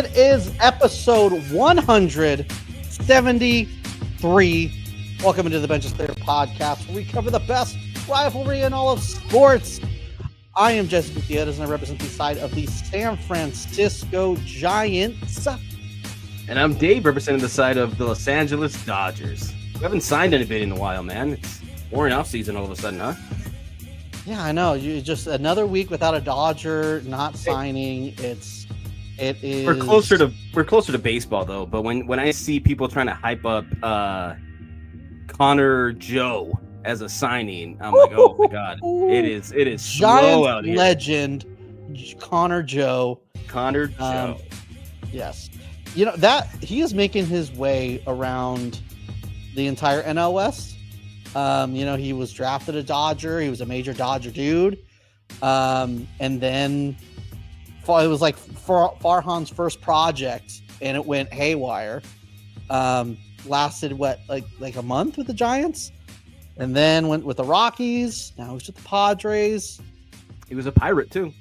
It is episode 173. Welcome into the Benches Clear podcast, where we cover the best rivalry in all of sports. I am Jesse Gutierrez, and I represent the side of the San Francisco Giants. And I'm Dave, representing the side of the Los Angeles Dodgers. We haven't signed anybody in a while, man. It's boring off season all of a sudden, huh? Yeah, I know. You just another week without a Dodger not signing. It is. We're closer to baseball though. But when I see people trying to hype up Connor Joe as a signing, I'm like, oh my god, it is slow out here. Legend Connor Joe. Yes, you know that he is making his way around the entire NL West. He was drafted a Dodger. He was a major Dodger dude. And then it was like Farhan's first project, and it went haywire. Lasted like a month with the Giants, and then went with the Rockies. Now he's with the Padres. He was a Pirate too.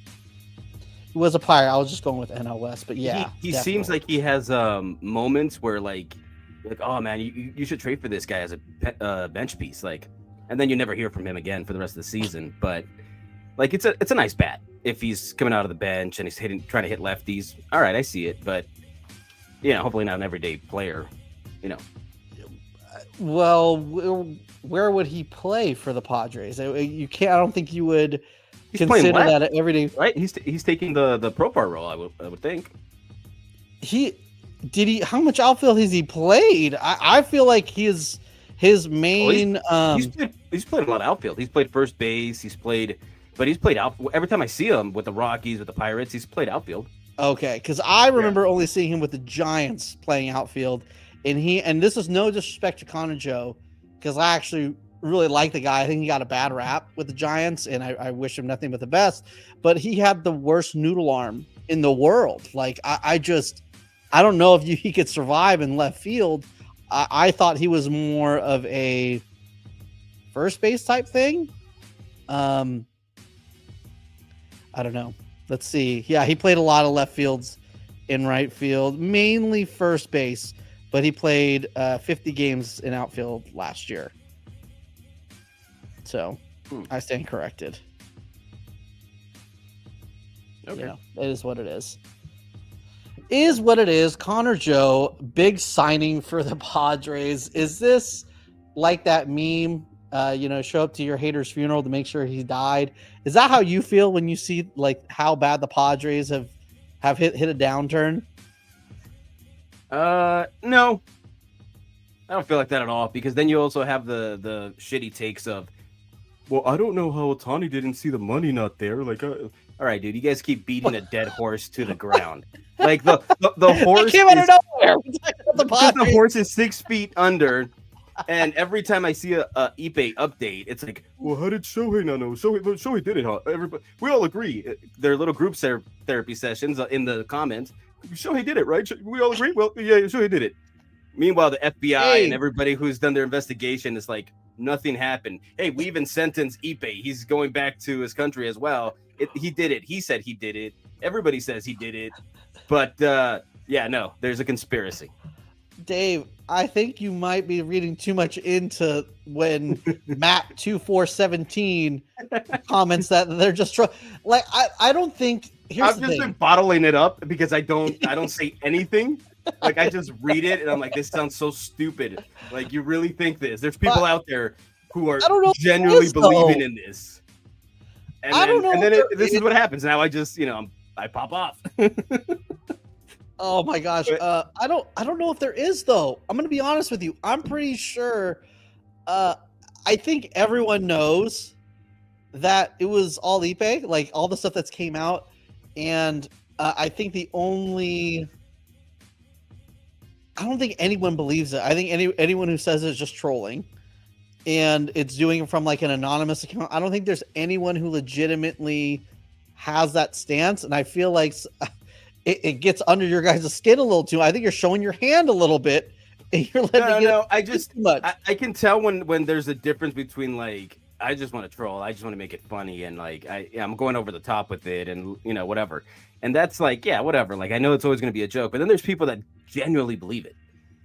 He was a Pirate. I was just going with NL West, but yeah, he seems like he has moments where like, oh man, you should trade for this guy as a bench piece, and then you never hear from him again for the rest of the season. But like, it's a nice bat if he's coming out of the bench and he's trying to hit lefties. All right, I see it, but hopefully not an everyday player. Well, where would he play for the Padres? You can't. I don't think you would consider that an everyday. Right? He's taking the Profar role. I would think. How much outfield has he played? I feel like his main. He's played a lot of outfield. He's played first base. He's played outfield. Every time I see him with the Rockies, with the Pirates, he's played outfield. Okay, because I remember only seeing him with the Giants playing outfield, and this is no disrespect to Connor Joe, because I actually really like the guy. I think he got a bad rap with the Giants, and I wish him nothing but the best. But he had the worst noodle arm in the world. Like I don't know if he could survive in left field. I thought he was more of a first base type thing. I don't know. Let's see. Yeah, he played a lot of left fields in right field, mainly first base, but he played 50 games in outfield last year. So I stand corrected. Okay. It is what it is. Is what it is. Connor Joe, big signing for the Padres. Is this like that meme? Show up to your hater's funeral to make sure he died. Is that how you feel when you see like how bad the Padres have hit a downturn? No, I don't feel like that at all, because then you also have the shitty takes of, well, I don't know how Ohtani didn't see the money not there. Like, all right, dude, you guys keep beating a dead horse to the ground. Like the horse came out of nowhere. The horse is 6 feet under. And every time I see a Ipe update, it's like, well, how did Shohei not know? Shohei did it, huh? Everybody, we all agree. There are little group therapy sessions in the comments. Shohei did it, right? We all agree? Well, yeah, Shohei did it. Meanwhile, the FBI and everybody who's done their investigation is like, nothing happened. Hey, we even sentenced Ipe. He's going back to his country as well. He did it. He said he did it. Everybody says he did it. But, no, there's a conspiracy. Dave, I think you might be reading too much into when Matt2417 comments that they're just I don't think. I've just been bottling it up because I don't say anything. Like, I just read it and I'm like, this sounds so stupid. Like, you really think this? There's people out there who are genuinely believing in this. And then this is what happens. Now I just, I pop off. Oh my gosh. I don't know if there is, though. I'm going to be honest with you. I'm pretty sure. I think everyone knows that it was all Ipe, like all the stuff that's came out. And I think I don't think anyone believes it. I think anyone who says it is just trolling, and it's doing it from like an anonymous account. I don't think there's anyone who legitimately has that stance. And I feel like it gets under your guys' skin a little too. I think you're showing your hand a little bit. And you're letting I can tell when there's a difference between like I just want to troll. I just want to make it funny, and like I'm going over the top with it, and whatever. And that's like, yeah, whatever. Like I know it's always going to be a joke, but then there's people that genuinely believe it.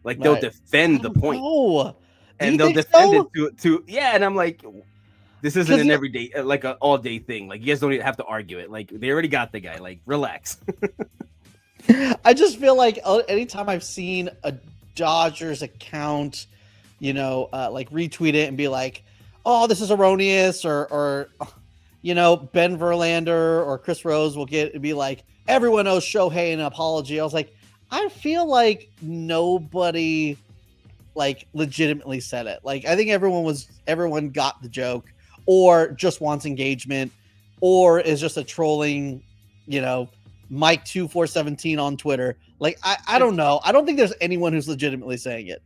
Like they'll Right. defend the point, Oh, do and you they'll think defend so? it to yeah. And I'm like, this isn't 'Cause an you- everyday, like an all day thing. Like you guys don't even have to argue it. Like they already got the guy. Like relax. I just feel like anytime I've seen a Dodgers account, like retweet it and be like, "Oh, this is erroneous," or Ben Verlander or Chris Rose will get and be like, "Everyone owes Shohei an apology." I was like, I feel like nobody like legitimately said it. Like I think everyone got the joke, or just wants engagement, or is just a trolling, Mike 2417 on Twitter. Like I don't know. I don't think there's anyone who's legitimately saying it.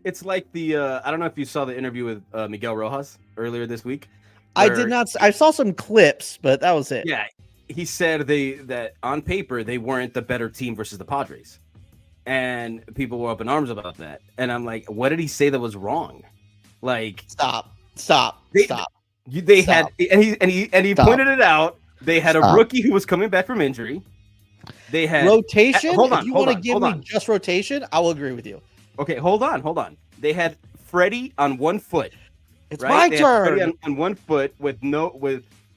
It's like the I don't know if you saw the interview with Miguel Rojas earlier this week. I did not. I saw some clips, but that was it. Yeah, he said that on paper they weren't the better team versus the Padres, and people were up in arms about that. And I'm like, what did he say that was wrong? Like, Stop. They had, and he pointed it out. They had a rookie who was coming back from injury. They had rotation. Hold on, if you hold want on, to give hold me on. just rotation, I will agree with you. Okay, hold on. They had Freddie on one foot. It's right? my They had turn. Freddie on one foot with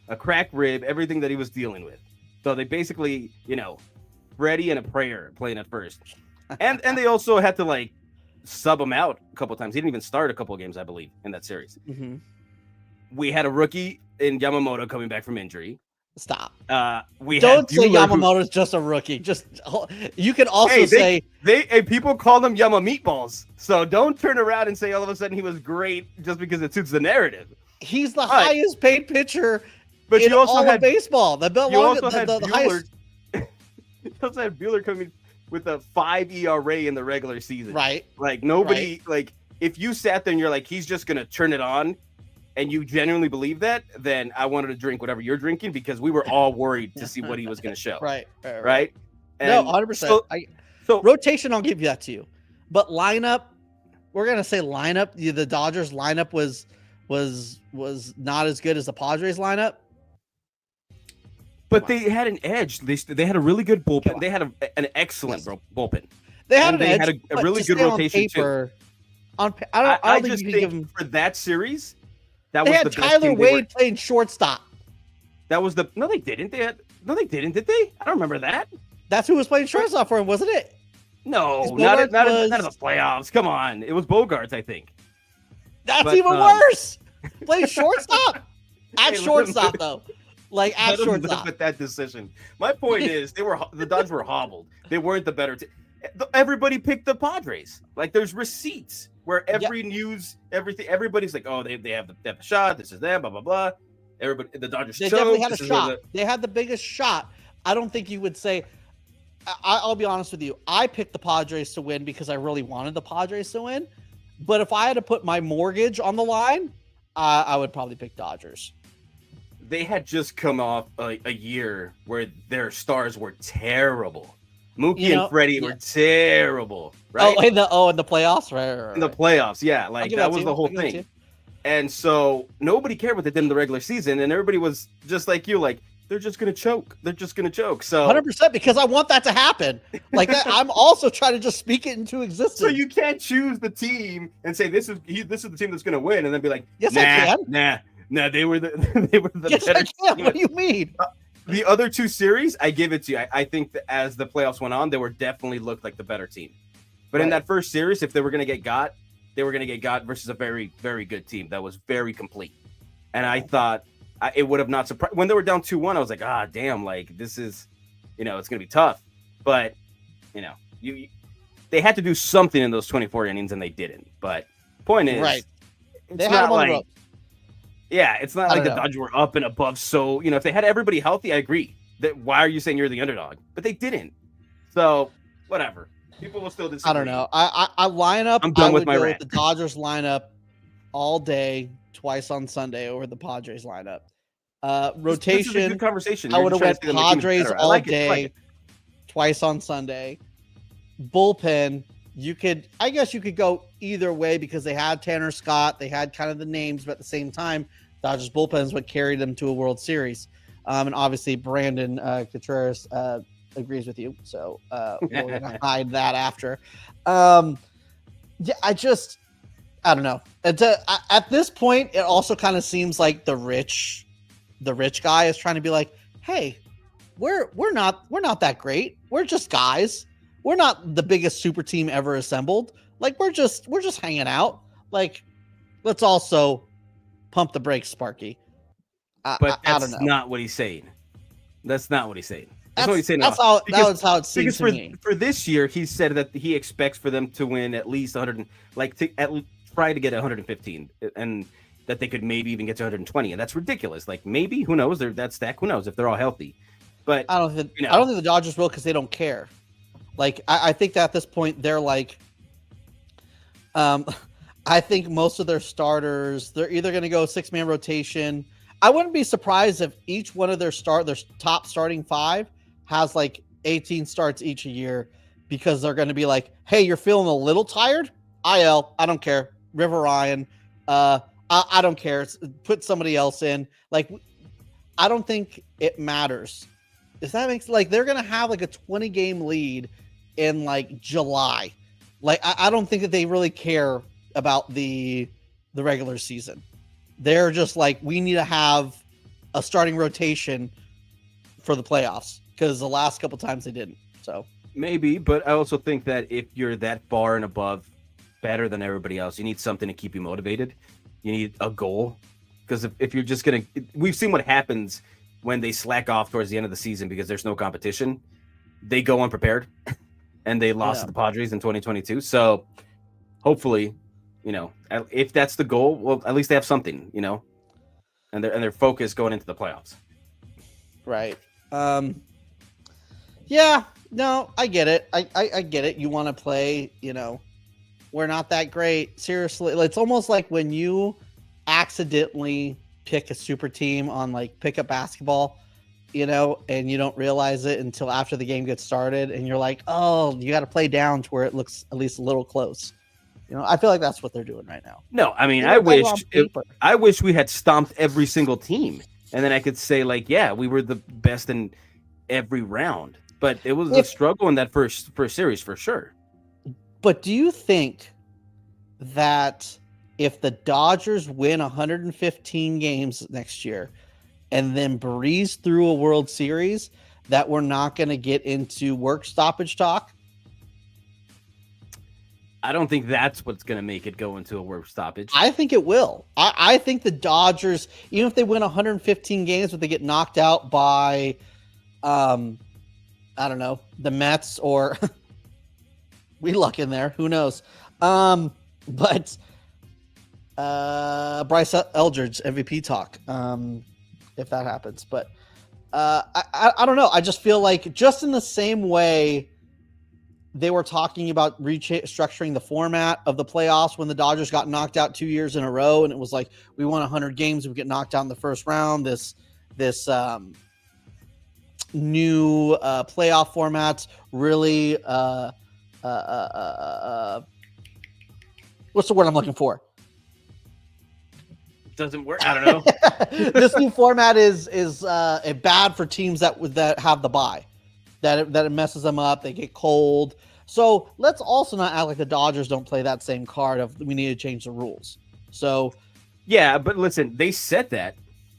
a cracked rib, everything that he was dealing with. So they basically, Freddie and a prayer playing at first, and they also had to like sub him out a couple times. He didn't even start a couple of games, I believe, in that series. Mm-hmm. We had a rookie in Yamamoto coming back from injury. Stop. We Don't had say Buehler, Yamamoto's just a rookie. Just you can also say people call them Yama meatballs. So don't turn around and say all of a sudden he was great just because it suits the narrative. he's the highest paid pitcher. But in you also all had of baseball. The highest. You also had Buehler coming with a 5 ERA in the regular season. Right. Like nobody like if you sat there and you're like he's just gonna turn it on. And you genuinely believe that, then I wanted to drink whatever you're drinking because we were all worried to see what he was going to show. Right. And no, 100%. So rotation, I'll give that to you. But lineup, we're gonna say lineup. The Dodgers lineup was not as good as the Padres lineup. But they had an edge. They had a really good bullpen. They had an excellent bullpen. They had an edge. Had a really good rotation too. I don't think you can give them for that series. That they was had the best Tyler team Wade playing shortstop. That was no, they didn't. Did they? I don't remember that. That's who was playing shortstop for him, wasn't it? No, not in the playoffs. Come on, it was Bogarts, I think. That's even worse. Play shortstop at shortstop though, like at shortstop. At that decision, my point is the Dodgers were hobbled. They weren't the better team. Everybody picked the Padres. Like there's receipts where everybody's like, oh, they have a shot. This is them. Blah blah blah. Everybody, the Dodgers. They definitely had a shot. They had the biggest shot. I don't think you would say. I'll be honest with you. I picked the Padres to win because I really wanted the Padres to win. But if I had to put my mortgage on the line, I would probably pick Dodgers. They had just come off a year where their stars were terrible. Mookie and Freddie were terrible, right? Oh, in the playoffs, right. In the playoffs, yeah. Like that was the whole thing. And so nobody cared what they did in the regular season, and everybody was just like you, like they're just gonna choke. They're just gonna choke. So 100% because I want that to happen. Like that, I'm also trying to just speak it into existence. So you can't choose the team and say this is the team that's gonna win, and then be like, yes, I can. Nah, they were the yes, better I can. team. What do you mean? The other two series, I give it to you. I think that as the playoffs went on, they were definitely looked like the better team. But in that first series, if they were going to get got, they were going to get got versus a very, very good team that was very complete. And I thought it would have not surprised. When they were down 2-1, I was like, damn, like this is, it's going to be tough. But, they had to do something in those 24 innings and they didn't. But point is, they had them on the ropes. Yeah, it's not like the Dodgers were up and above. So, if they had everybody healthy, I agree. Why are you saying you're the underdog? But they didn't. So, whatever. People will still disagree. I don't know. I line up. I'm done with my rant. The Dodgers lineup all day, twice on Sunday over the Padres lineup. Rotation. This is a good conversation. I would have went Padres all day, twice on Sunday. Bullpen. I guess you could go either way because they had Tanner Scott. They had kind of the names, but at the same time, Dodgers bullpen is what carried them to a World Series. And obviously, Brandon Contreras agrees with you. So we're going to hide that after. Yeah, I don't know. At this point, it also kind of seems like the rich guy is trying to be like, hey, we're not that great. We're just guys. We're not the biggest super team ever assembled. Like we're just hanging out. Like let's also pump the brakes, Sparky. But I don't that's know. not what he's saying. That's not what he's saying. That's what he's saying. That's how it seems to me. For this year, he said that he expects for them to win at least 100, try to get 115, and that they could maybe even get to 120, and that's ridiculous. Like maybe, who knows? They're that stack. Who knows if they're all healthy? But I don't think the Dodgers will because they don't care. Like I think that at this point they're like, I think most of their starters they're either going to go 6-man rotation. I wouldn't be surprised if each one of their top starting 5 has like 18 starts each a year because they're going to be like, hey, you're feeling a little tired? IL, I don't care. River Ryan, I don't care. Put somebody else in. Like, I don't think it matters. Does that make sense? Like, they're going to have like a 20-game lead in like July. Like, I don't think that they really care about the regular season. They're just like, we need to have a starting rotation for the playoffs because the last couple times they didn't. So maybe, but I also think that if you're that far and above, better than everybody else, you need something to keep you motivated. You need a goal, because if you're just gonna, we've seen what happens when they slack off towards the end of the season because there's no competition. They go unprepared, and they lost to the Padres in 2022. So hopefully, if that's the goal, well, at least they have something, and their focus going into the playoffs. Right. Yeah. No, I get it. I get it. You want to play. We're not that great. Seriously, it's almost like when you accidentally pick a super team on like pickup basketball, and you don't realize it until after the game gets started, and you're like, oh, you got to play down to where it looks at least a little close. I feel like that's what they're doing right now. No, I mean, I wish we had stomped every single team, and then I could say like, yeah, we were the best in every round. But it was a struggle in that first series for sure. But do you think that if the Dodgers win 115 games next year and then breeze through a World Series, that we're not going to get into work stoppage talk? I don't think that's what's going to make it go into a work stoppage. I think it will. I think the Dodgers, even if they win 115 games, but they get knocked out by, I don't know, the Mets or we luck in there. Who knows? But Bryce Eldridge MVP talk, if that happens. But I don't know. I just feel like just in the same way they were talking about restructuring the format of the playoffs when the Dodgers got knocked out 2 years in a row, and it was like we won 100 games, we get knocked out in the first round. This new playoff formats really what's the word I'm looking for? Doesn't work. I don't know. This new format is bad for teams that have the bye. That it messes them up. They get cold. So let's also not act like the Dodgers don't play that same card of we need to change the rules. So yeah, but listen, they said that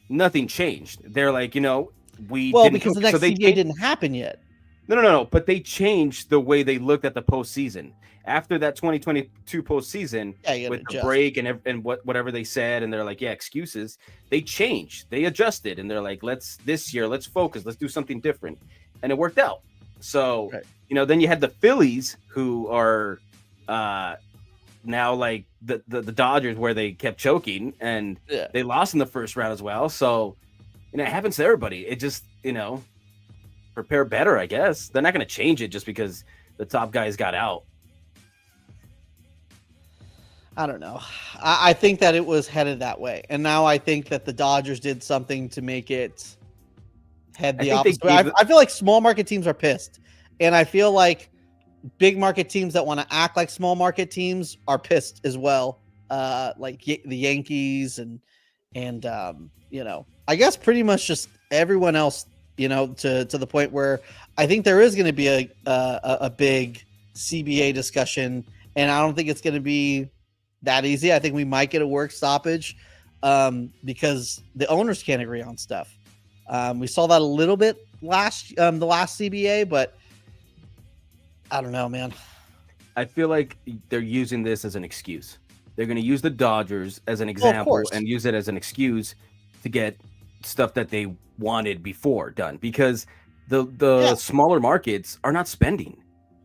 nothing changed. They're like, because the next CBA didn't happen yet. No. But they changed the way they looked at the postseason after that 2022 postseason with the break and whatever they said, and they're like, yeah, excuses. They changed. They adjusted, and they're like, let's focus. Let's do something different. And it worked out. So, then you had the Phillies who are now like the Dodgers where they kept choking and they lost in the first round as well. So, it happens to everybody. It just, prepare better, I guess. They're not going to change it just because the top guys got out. I don't know. I think that it was headed that way. And now I think that the Dodgers did something to make it head the opposite way. I feel like small market teams are pissed. And I feel like big market teams that want to act like small market teams are pissed as well. Like the Yankees and And I guess pretty much just everyone else, to the point where I think there is going to be a big CBA discussion, and I don't think it's going to be that easy. I think we might get a work stoppage because the owners can't agree on stuff. We saw that a little bit the last CBA, but I don't know, man. I feel like they're using this as an excuse. They're going to use the Dodgers as an example and use it as an excuse to get stuff that they wanted before done, because the smaller markets are not spending.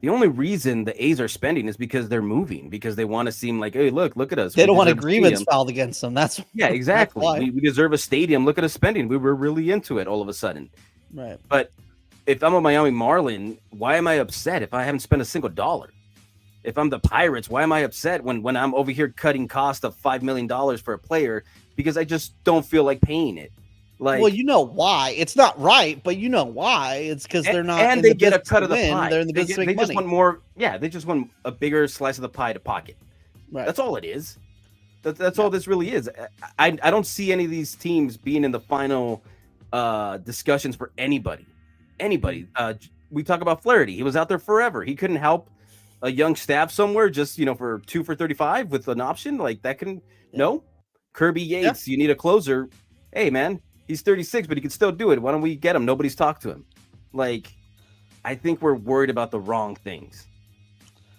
The only reason the A's are spending is because they're moving, because they want to seem like, hey, look at us. They don't want a grievance filed against them. That's exactly. That's we deserve a stadium. Look at us spending. We were really into it all of a sudden. Right. But if I'm a Miami Marlin, why am I upset if I haven't spent a single dollar? If I'm the Pirates, why am I upset when I'm over here cutting cost of $5 million for a player because I just don't feel like paying it? Like, well, you know why. It's not right, but you know why. It's because they're not, and they get a cut of the pie. They're in the business to make money. Just want more. Yeah, they just want a bigger slice of the pie to pocket. Right. That's all it is. That's all this really is. I don't see any of these teams being in the final discussions for anybody. We talk about Flaherty. He was out there forever. He couldn't help a young staff somewhere just for 2 for 35 with an option like that. No. Kirby Yates, you need a closer. Hey man, he's 36, but he can still do it. Why don't we get him? Nobody's talked to him. Like, I think we're worried about the wrong things.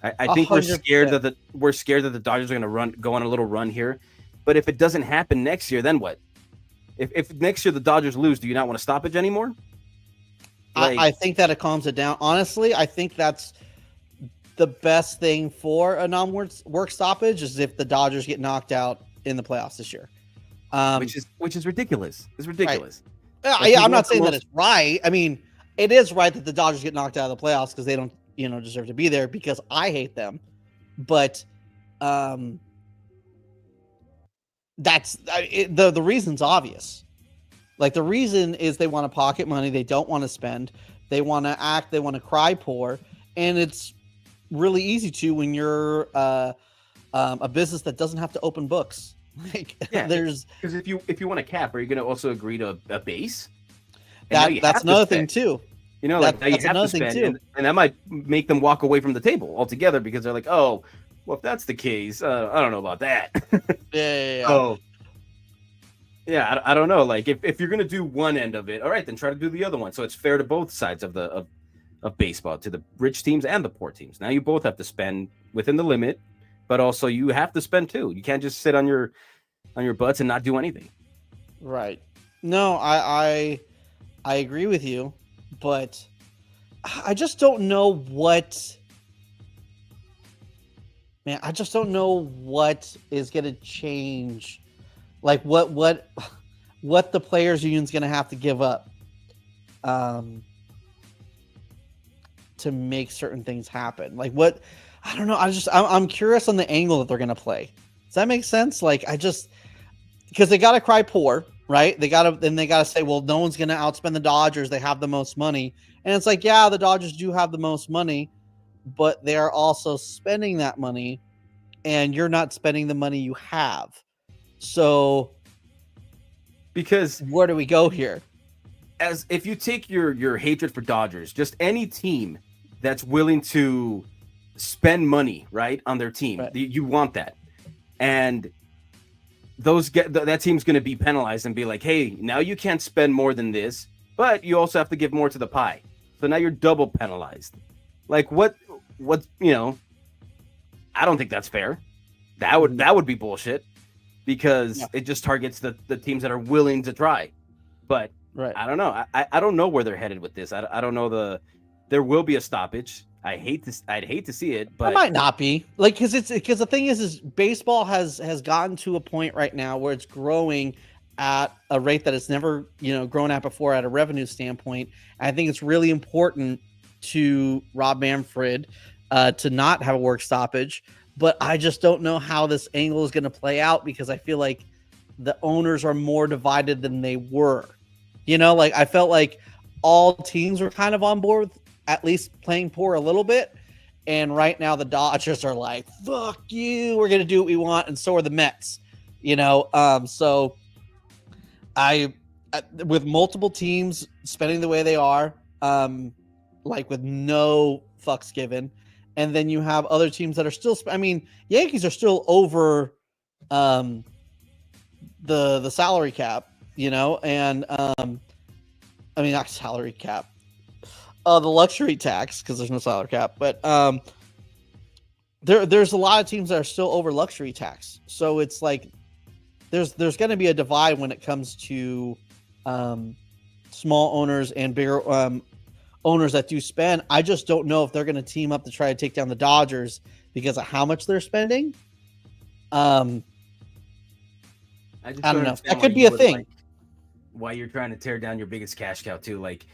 I think we're scared that the Dodgers are going to go on a little run here. But if it doesn't happen next year, then what? If next year the Dodgers lose, do you not want to stoppage anymore? I think that it calms it down. Honestly, I think that's the best thing for a non-work stoppage is if the Dodgers get knocked out in the playoffs this year. Which is ridiculous. It's ridiculous. Right. I'm not saying that it's right. I mean, it is right that the Dodgers get knocked out of the playoffs because they don't, deserve to be there because I hate them. But the reason's obvious. Like, the reason is they want to pocket money. They don't want to spend. They want to act. They want to cry poor. And it's really easy to when you're a business that doesn't have to open books. Like, because if you want a cap, are you going to also agree to a base? That's another thing too. Like, now you have to spend, and that might make them walk away from the table altogether because they're like, oh, well, if that's the case, I don't know about that. Yeah. Oh, yeah, I don't know. Like, if you're going to do one end of it, all right, then try to do the other one. So it's fair to both sides of baseball, to the rich teams and the poor teams. Now you both have to spend within the limit, but also you have to spend too. You can't just sit on your butts and not do anything. Right. No, I agree with you, but I just don't know what. Man, I just don't know what is going to change. Like what the players union's going to have to give up to make certain things happen. Like, what, I don't know. I'm curious on the angle that they're going to play. Does that make sense? Like, because they got to cry poor, right? They got to say, well, no one's going to outspend the Dodgers. They have the most money. And it's like, yeah, the Dodgers do have the most money, but they are also spending that money, and you're not spending the money you have. So, because where do we go here? As if you take your hatred for Dodgers, just any team that's willing to spend money, right, on their team, right. You want that, and that team's going to be penalized and be like, hey, now you can't spend more than this, but you also have to give more to the pie. So now you're double penalized. Like, what I don't think that's fair. That would be bullshit, because it just targets the teams that are willing to try. But right. I don't know. I don't know where they're headed with this. I don't know. There will be a stoppage. I'd hate to see it, but it might not be, like, because the thing is baseball has gotten to a point right now where it's growing at a rate that it's never grown at before at a revenue standpoint. I think it's really important to Rob Manfred to not have a work stoppage, but I just don't know how this angle is going to play out, because I feel like the owners are more divided than they were. Like, I felt like all teams were kind of on board with at least playing poor a little bit. And right now the Dodgers are like, fuck you, we're going to do what we want. And so are the Mets, so With multiple teams spending the way they are, like with no fucks given, and then you have other teams that are still. I mean, Yankees are still over the salary cap, and I mean not salary cap, the luxury tax because there's no salary cap, but there's a lot of teams that are still over luxury tax, so it's like there's going to be a divide when it comes to small owners and bigger owners that do spend. I just don't know if they're going to team up to try to take down the Dodgers because of how much they're spending. I don't know. That could be a thing. Like, why you're trying to tear down your biggest cash cow too? Like,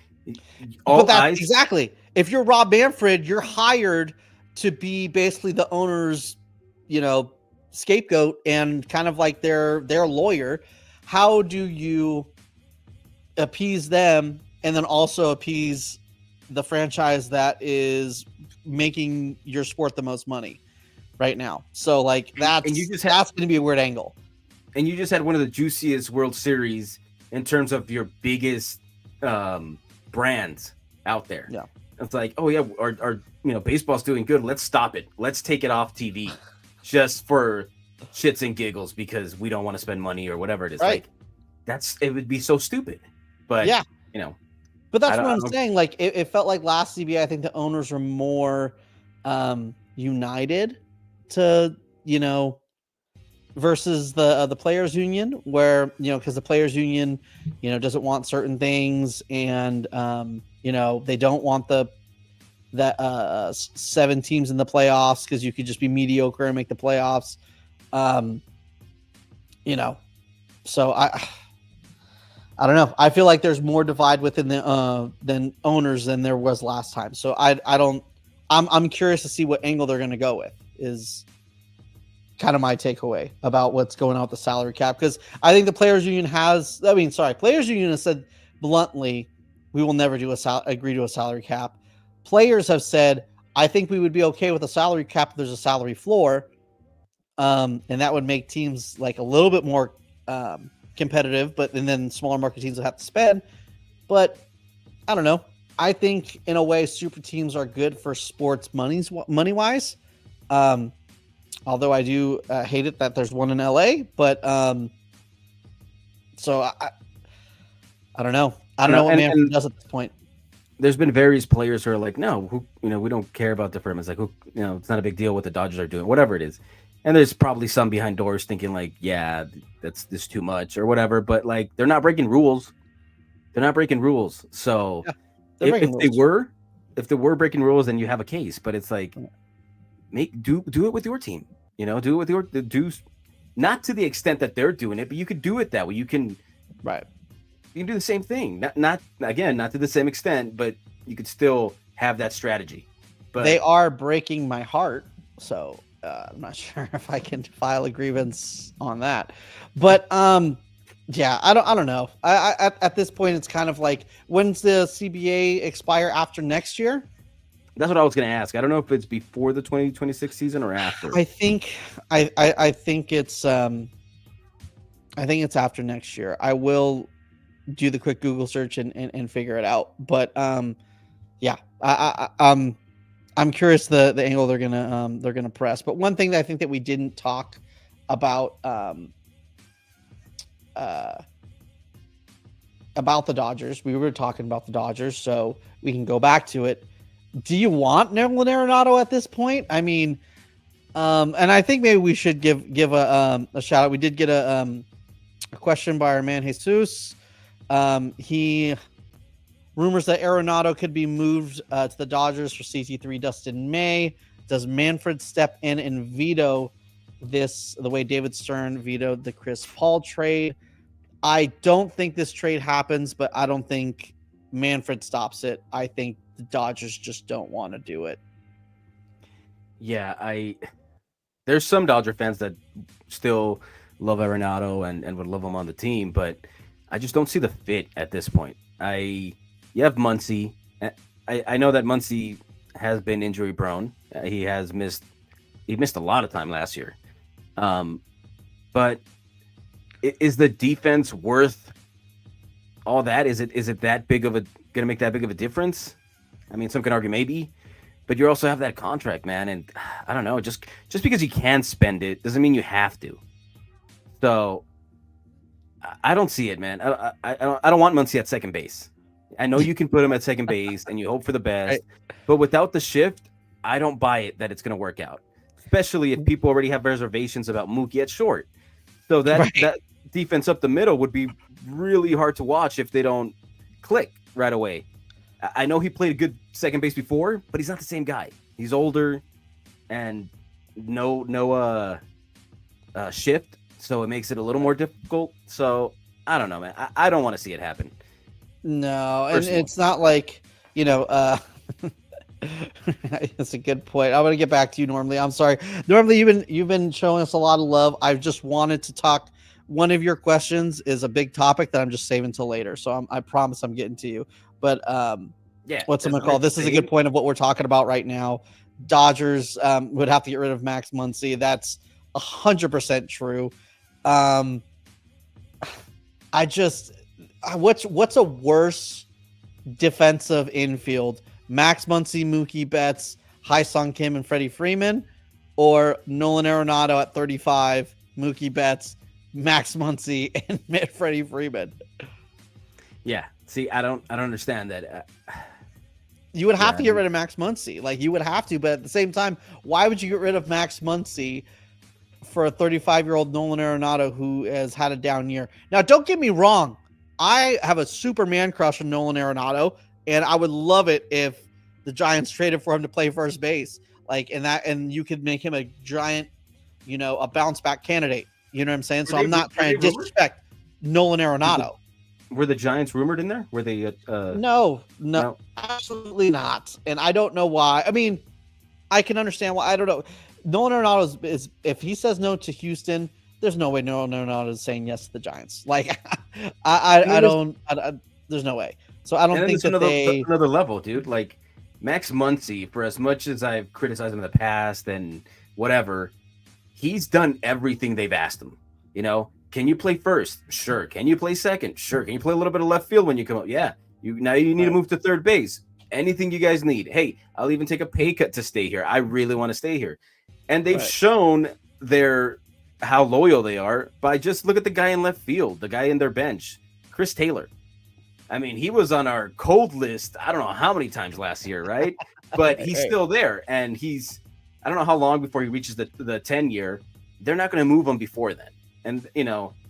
exactly. If you're Rob Manfred, you're hired to be basically the owner's, scapegoat and kind of like their lawyer. How do you appease them and then also appease the franchise that is making your sport the most money right now? So like that's going to be a weird angle. And you just had one of the juiciest World Series in terms of your biggest brands out there. Yeah. It's like, oh yeah, our baseball's doing good. Let's stop it. Let's take it off TV just for shits and giggles because we don't want to spend money or whatever it is. Right. Like it would be so stupid. But yeah, but that's what I'm saying. Like it felt like last CBA, I think the owners were more united to, versus the players union where, because the players union, doesn't want certain things and, they don't want that 7 teams in the playoffs because you could just be mediocre and make the playoffs. So I don't know. I feel like there's more divide within the than owners than there was last time. So I'm curious to see what angle they're going to go with is kind of my takeaway about what's going on with the salary cap. Because I think the players union has said bluntly, we will never agree to a salary cap. Players have said, I think we would be okay with a salary cap if there's a salary floor. And that would make teams like a little bit more competitive, and then smaller market teams would have to spend. But I don't know. I think in a way, super teams are good for sports money wise. Although I do hate it that there's one in LA, but so I don't know. I don't know what Manfred does at this point. There's been various players who are like, no, we don't care about different. It's like, it's not a big deal what the Dodgers are doing, whatever it is. And there's probably some behind doors thinking like, yeah, that's this too much or whatever. But like, they're not breaking rules. So if they were breaking rules, then you have a case. But it's like, do it with your team. Do it with not to the extent that they're doing it, but you could do it that way. You can You can do the same thing. Not to the same extent, but you could still have that strategy. But they are breaking my heart, so I'm not sure if I can file a grievance on that. But yeah, I don't know. I at this point, it's kind of like, when's the CBA expire after next year? That's what I was going to ask. I don't know if it's before the 2026 season or after. I think it's after next year. I will do the quick Google search and figure it out. But yeah, I'm curious the angle they're gonna press. But one thing that I think that we didn't talk about the Dodgers, we were talking about the Dodgers, so we can go back to it. Do you want Nolan Arenado at this point? I mean, and I think maybe we should give a shout out. We did get a question by our man Jesus. He rumors that Arenado could be moved to the Dodgers for CT3 Dustin May. Does Manfred step in and veto this the way David Stern vetoed the Chris Paul trade? I don't think this trade happens, but I don't think Manfred stops it. I think the Dodgers just don't want to do it. Yeah, there's some Dodger fans that still love Arenado and would love him on the team, but I just don't see the fit at this point. You have Muncy. I know that Muncy has been injury prone. He missed a lot of time last year. But is the defense worth all that, is it that big of a gonna make that big of a difference? I mean, some can argue maybe, but you also have that contract, man, and I don't know. Just because you can spend it doesn't mean you have to. So I don't see it, man. I don't want Muncy at second base. I know you can put him at second base and you hope for the best, but without the shift, I don't buy it that it's going to work out. Especially if people already have reservations about Mookie at short. So that defense up the middle would be really hard to watch if they don't click right away. I know he played a good second base before, but he's not the same guy. He's older and no shift, so it makes it a little more difficult. So I don't know, man. I don't want to see it happen. No, and it's not like, that's a good point. I'm gonna get back to you, Normally. I'm sorry. Normally, you've been showing us a lot of love. I've just wanted to talk. One of your questions is a big topic that I'm just saving till later. So I promise I'm getting to you. But what's it called? This is a good point of what we're talking about right now. Dodgers would have to get rid of Max Muncy. That's 100% true. What's a worse defensive infield? Max Muncy, Mookie Betts, Hai-Sung Kim, and Freddie Freeman, or Nolan Arenado at 35, Mookie Betts, Max Muncy, and Freddie Freeman? Yeah. See, I don't understand that. You would have to get rid of Max Muncy. Like, you would have to, but at the same time, why would you get rid of Max Muncy for a 35-year-old Nolan Arenado who has had a down year? Now, don't get me wrong. I have a Superman crush on Nolan Arenado, and I would love it if the Giants traded for him to play first base. And you could make him a giant, a bounce back candidate. You know what I'm saying? So I'm not trying to disrespect Nolan Arenado. Were the Giants rumored in there? Were they? No, absolutely not. And I don't know why. I mean, I can understand why. I don't know. Nolan Arenado is if he says no to Houston, there's no way Nolan Arenado is saying yes to the Giants. Like, I don't. There's no way. So I don't think that another level, dude. Like Max Muncy, for as much as I've criticized him in the past and whatever, he's done everything they've asked him. Can you play first? Sure. Can you play second? Sure. Can you play a little bit of left field when you come up? Yeah. You need to move to third base. Anything you guys need. Hey, I'll even take a pay cut to stay here. I really want to stay here. And they've shown how loyal they are by just look at the guy in left field, the guy in their bench, Chris Taylor. I mean, he was on our cold list. I don't know how many times last year, right? But he's still there. And I don't know how long before he reaches the 10 year. They're not going to move him before then. And,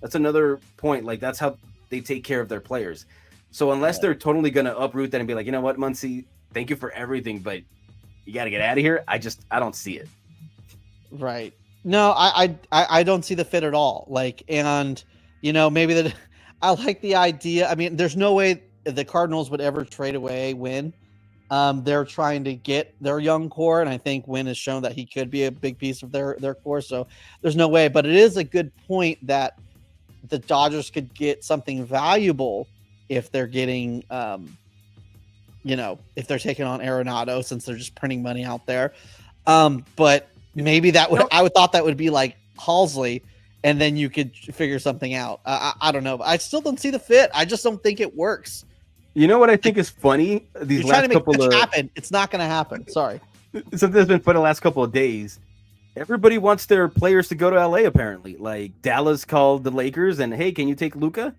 that's another point. Like, that's how they take care of their players. So unless they're totally going to uproot that and be like, you know what, Muncy, thank you for everything, but you got to get out of here. I don't see it. Right. No, I don't see the fit at all. Like, and, maybe I like the idea. I mean, there's no way the Cardinals would ever trade away Wynn. They're trying to get their young core, and I think Wynn has shown that he could be a big piece of their core. So there's no way. But it is a good point that the Dodgers could get something valuable if they're getting, if they're taking on Arenado, since they're just printing money out there. But maybe I would thought that would be like Halsley, and then you could figure something out. I don't know. I still don't see the fit. I just don't think it works. You know what I think is funny? You're trying to make it happen. It's not going to happen. Sorry. Something that's been funny the last couple of days. Everybody wants their players to go to LA, apparently. Like, Dallas called the Lakers and, hey, can you take Luka?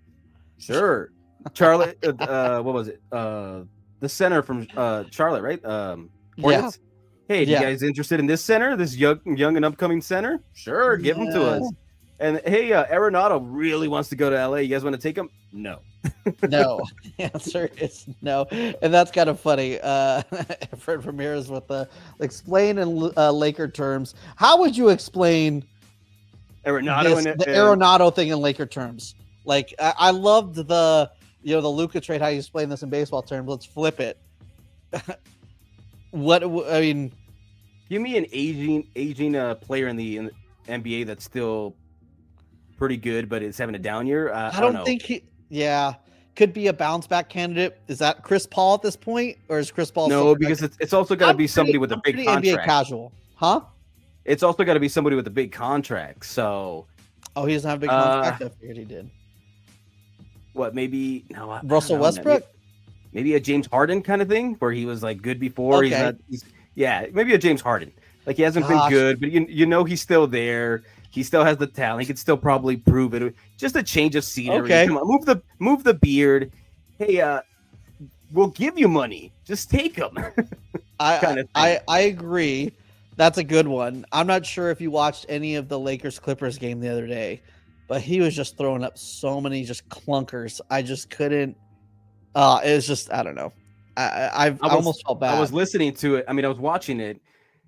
Sure. Charlotte, what was it? The center from Charlotte, right? Hornets. Hey, you guys interested in this center? This young and upcoming center? Sure, give him to us. And hey, Arenado really wants to go to LA. You guys want to take him? No. No. The answer is no. And that's kind of funny. Fred Ramirez with explain in Laker terms. How would you explain Arenado the Arenado thing in Laker terms? Like, I loved the Luka trade, how you explain this in baseball terms. Let's flip it. Give me an aging player in the NBA that's still pretty good, but is having a down year. I don't know. Think could be a bounce back candidate. Is that Chris Paul at this point, or is Chris Paul? No, because it's also got to be somebody with a big contract. NBA casual, huh? It's also got to be somebody with a big contract. So, he doesn't have a big contract. I figured he did. what maybe no I Russell don't know, Westbrook. maybe a James Harden kind of thing where he was like good before. Okay. Yeah, maybe a James Harden. Like he hasn't been Gosh. good, but you know he's still there. He still has the talent. He could still probably prove it. Just a change of scenery. Okay. Come on, move the beard. Hey, we'll give you money. Just take them. I agree. That's a good one. I'm not sure if you watched any of the Lakers Clippers game the other day, but he was just throwing up so many just clunkers. I just couldn't. It was just I don't know. I almost felt bad. I was listening to it. I mean, I was watching it.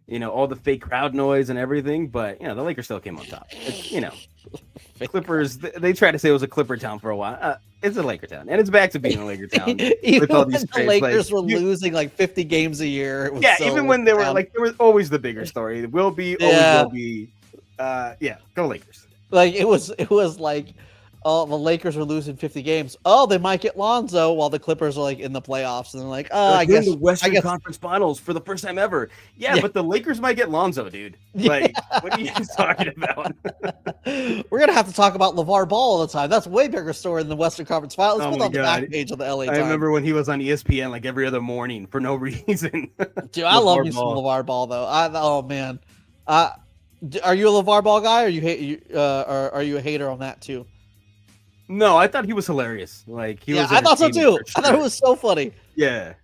You know, all the fake crowd noise and everything, but the Lakers still came on top. Clippers. They tried to say it was a Clipper town for a while. It's a Laker town, and it's back to being a Laker town. Even with all when these the trades, Lakers were losing like 50 games a year. It was even when they were like, there was always the bigger story. It will be, always will be. Go Lakers. Like it was like, oh, the Lakers were losing 50 games. Oh, they might get Lonzo while the Clippers are like in the playoffs, and they're like, oh, I guess the Western Conference Finals for the first time ever. Yeah, but the Lakers might get Lonzo, dude. Like, what are you talking about? We're gonna have to talk about LeVar Ball all the time. That's a way bigger story than the Western Conference Finals. Let's put on the back page of the LA Times. I remember when he was on ESPN like every other morning for no reason. Dude, I love me some LeVar Ball though. Oh man, are you a LeVar Ball guy, or are you a hater on that too? No, I thought he was hilarious. Like I thought so too. Sure. I thought it was so funny. Yeah,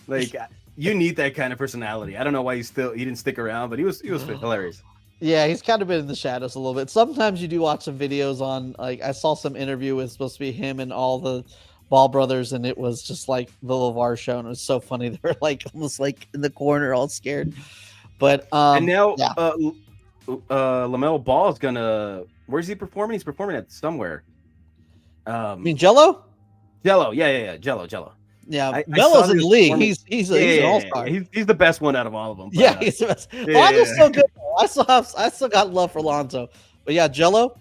like you need that kind of personality. I don't know why he didn't stick around, but he was hilarious. Yeah, he's kind of been in the shadows a little bit. Sometimes you do watch some videos on, like, I saw some interview with supposed to be him and all the Ball brothers, and it was just like the LeVar show, and it was so funny. They were like almost like in the corner, all scared. But and now LaMelo Ball is gonna. Where's he performing? He's performing at somewhere. I mean Jello? Jello, yeah, Jello. Yeah, Melo's in the league. He's an all-star. He's the best one out of all of them. But, yeah, he's the best. Lonzo's so good. I still got love for Lonzo. But yeah, Jello.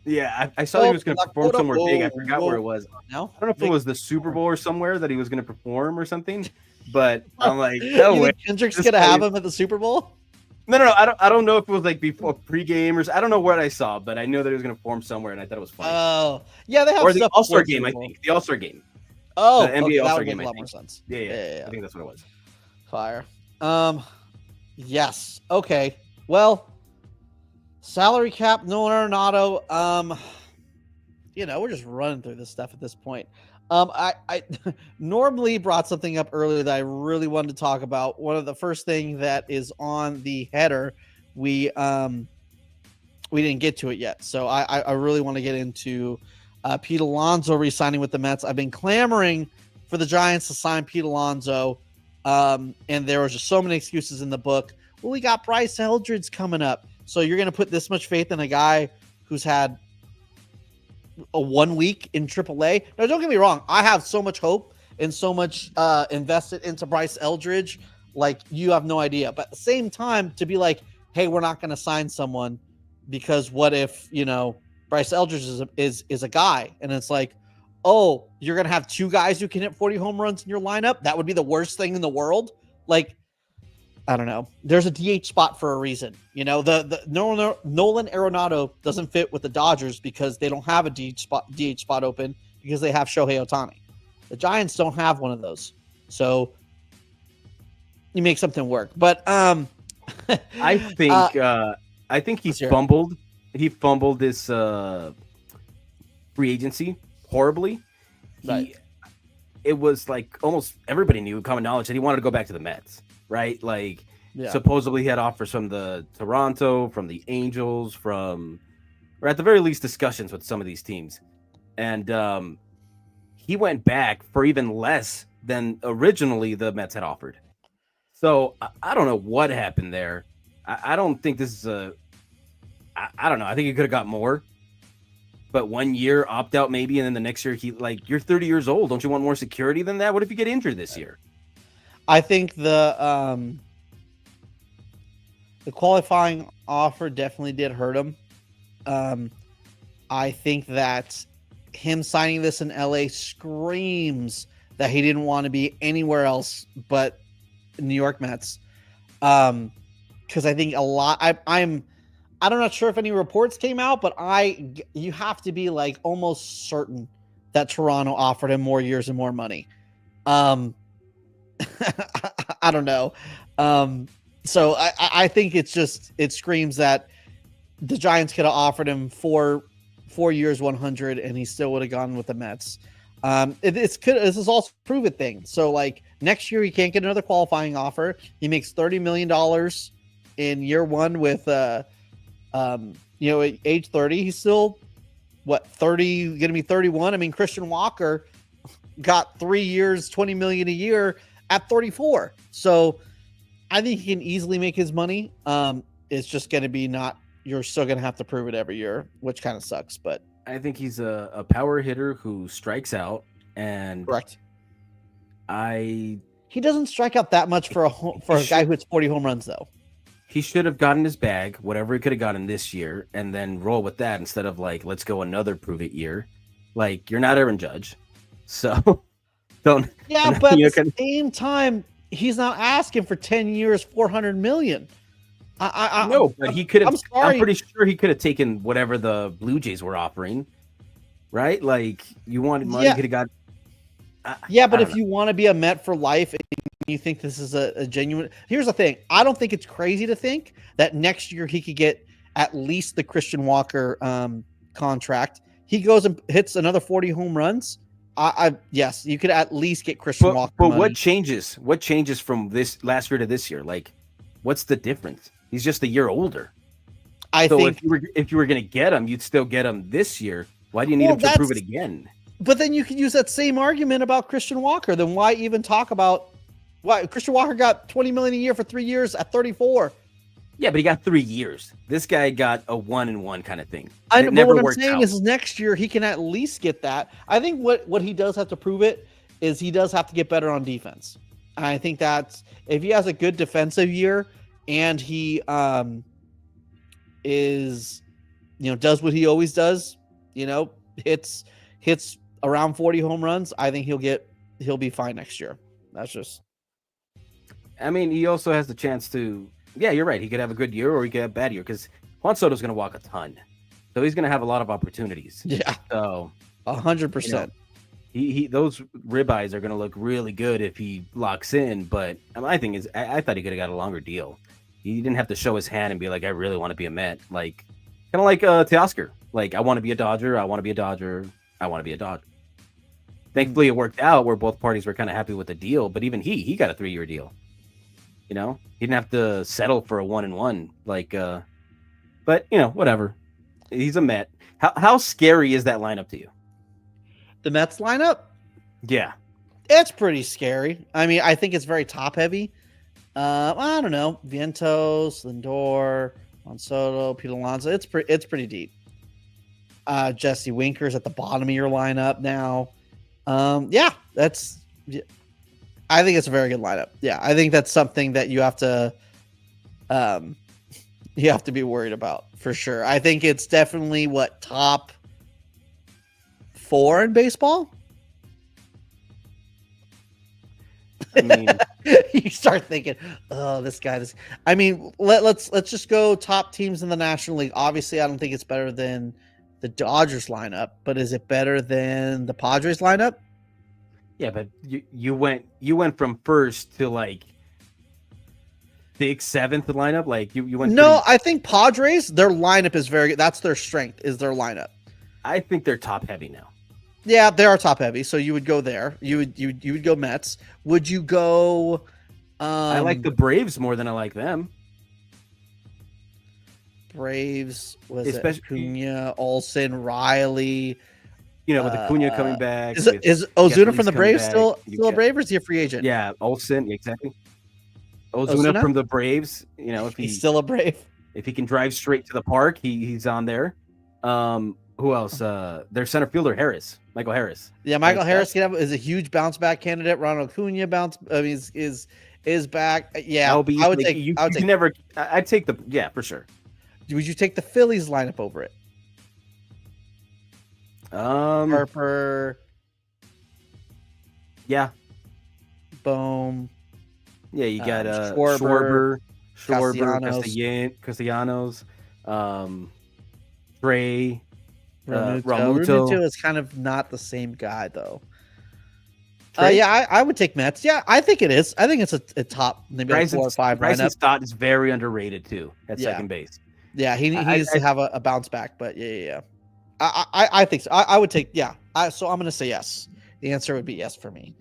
Yeah, I saw he was going to perform somewhere big. I forgot where it was. No? I don't know if it was the Super Bowl or somewhere that he was going to perform or something. But I'm like, no way. Kendrick's going to have him at the Super Bowl? No. I don't know if it was like before pregame or I don't know what I saw, but I know that he was going to perform somewhere, and I thought it was funny. Oh, yeah, they have. Or the All-Star game, I think. The All-Star game. Oh, the NBA All-Star game. That would make a lot more sense. Yeah. I think that's what it was. Fire. Yes. Okay. Well, salary cap, Nolan Arenado. We're just running through this stuff at this point. I normally brought something up earlier that I really wanted to talk about. One of the first thing that is on the header, we didn't get to it yet. So I really want to get into Pete Alonso re-signing with the Mets. I've been clamoring for the Giants to sign Pete Alonso. And there was just so many excuses in the book. Well, we got Bryce Eldridge coming up. So you're going to put this much faith in a guy who's had a 1 week in AAA? Now, don't get me wrong. I have so much hope and so much invested into Bryce Eldridge. Like, you have no idea. But at the same time, to be like, hey, we're not going to sign someone because what if, Bryce Eldridge is a guy, and it's like, oh, you're going to have two guys who can hit 40 home runs in your lineup? That would be the worst thing in the world. Like, I don't know. There's a DH spot for a reason. The Nolan Arenado doesn't fit with the Dodgers because they don't have a DH spot open because they have Shohei Ohtani. The Giants don't have one of those. So you make something work. But I think he fumbled. He fumbled this free agency horribly. Right. It was like almost everybody knew, common knowledge, that he wanted to go back to the Mets. Right, like supposedly he had offers from the Toronto, from the Angels, or at the very least discussions with some of these teams, and he went back for even less than originally the Mets had offered. So I don't know what happened there. I don't think this is I don't know. I think he could have got more, but 1 year opt out maybe, and then the next year you're 30 years old. Don't you want more security than that? What if you get injured this year? I think the qualifying offer definitely did hurt him. I think that him signing this in LA screams that he didn't want to be anywhere else but New York Mets. Because I think a lot. I'm not sure if any reports came out, but you have to be like almost certain that Toronto offered him more years and more money. I don't know. So I think it screams that the Giants could have offered him 4 years, 100, and he still would have gone with the Mets. This is also a prove it thing. So like next year, he can't get another qualifying offer. He makes $30 million in year one with, at age 30, he's still 30, going to be 31. I mean, Christian Walker got 3 years, $20 million a year at 34. So I think he can easily make his money. It's just going to be you're still going to have to prove it every year, which kind of sucks, but I think he's a power hitter who strikes out, and correct. He doesn't strike out that much for a guy who hits 40 home runs though. He should have gotten his bag, whatever he could have gotten this year, and then roll with that instead of like, let's go another prove it year. Like, you're not Aaron Judge, so don't. Yeah, but at the same time, he's not asking for 10 years, $400 million. No, but he could have. I'm sorry. I'm pretty sure he could have taken whatever the Blue Jays were offering, right? Like, you wanted money, Yeah. could have got. But if you want to be a Met for life and you think this is a genuine, here's the thing. I don't think it's crazy to think that next year he could get at least the Christian Walker contract. He goes and hits another 40 home runs. Yes, you could at least get Christian Walker. But money. what changes? What changes from this last year to this year? Like, what's the difference? He's just a year older. I think if you were going to get him, you'd still get him this year. Why do you need him to prove it again? But then you could use that same argument about Christian Walker. Then why even talk about why Christian Walker got $20 million a year for 3 years at 34? Yeah, but he got 3 years. This guy got a 1-and-1 kind of thing. I know, but what I'm saying is next year he can at least get that. I think what he does have to prove it is he does have to get better on defense. And I think that's if he has a good defensive year and he is does what he always does, hits around 40 home runs, I think he'll be fine next year. That's just. I mean, he also has the chance to. Yeah, you're right. He could have a good year or he could have a bad year because Juan Soto's going to walk a ton, so he's going to have a lot of opportunities. Yeah. So 100%. He those ribeyes are going to look really good if he locks in. But my thing is, I thought he could have got a longer deal. He didn't have to show his hand and be like, I really want to be a Met. Like, kind of like Teoscar. Like, I want to be a Dodger. I want to be a Dodger. I want to be a Dodger. Thankfully, it worked out where both parties were kind of happy with the deal. But even he got a 3-year deal. He didn't have to settle for a 1-and-1. Like, but whatever. He's a Met. How scary is that lineup to you? The Mets lineup? Yeah, it's pretty scary. I mean, I think it's very top heavy. I don't know. Vientos, Lindor, Juan Soto, Pete Alonso. It's pretty deep. Jesse Winker's at the bottom of your lineup now. I think it's a very good lineup. Yeah, I think that's something that you have to be worried about for sure. I think it's definitely top 4 in baseball. I mean, you start thinking, oh, this guy. I mean, let's just go top teams in the National League. Obviously, I don't think it's better than the Dodgers lineup, but is it better than the Padres lineup? Yeah, but you went from first to like 6th, 7th lineup. Like you went. No, I think Padres, their lineup is very good. That's their strength, is their lineup. I think they're top heavy now. Yeah, they are top heavy. So you would go there. You would go Mets. Would you go? I like the Braves more than I like them. Braves was especially Acuna, Olsen, Riley. With Acuna coming back. Is Ozuna from the Braves still a Brave, or is he a free agent? Yeah, Olsen, exactly. Ozuna from the Braves. If he's still a Brave. If he can drive straight to the park, he's on there. Who else? Their center fielder Michael Harris. Yeah, Michael Harris is a huge bounce back candidate. Ronald Acuna is back. Yeah, I would take. I'd take the for sure. Would you take the Phillies lineup over it? Harper. Yeah. Bohm. Yeah, you got Schwarber, Castellanos, Trey. Ramuto. Realmuto is kind of not the same guy though. Trey? Yeah, I would take Mets. Yeah, I think it is. I think it's a top maybe like 4 or 5 Bryson lineup. Stott is very underrated too at second base. Yeah, he needs to have a bounce back, but yeah. I think so. I would take so I'm gonna say yes. The answer would be yes for me.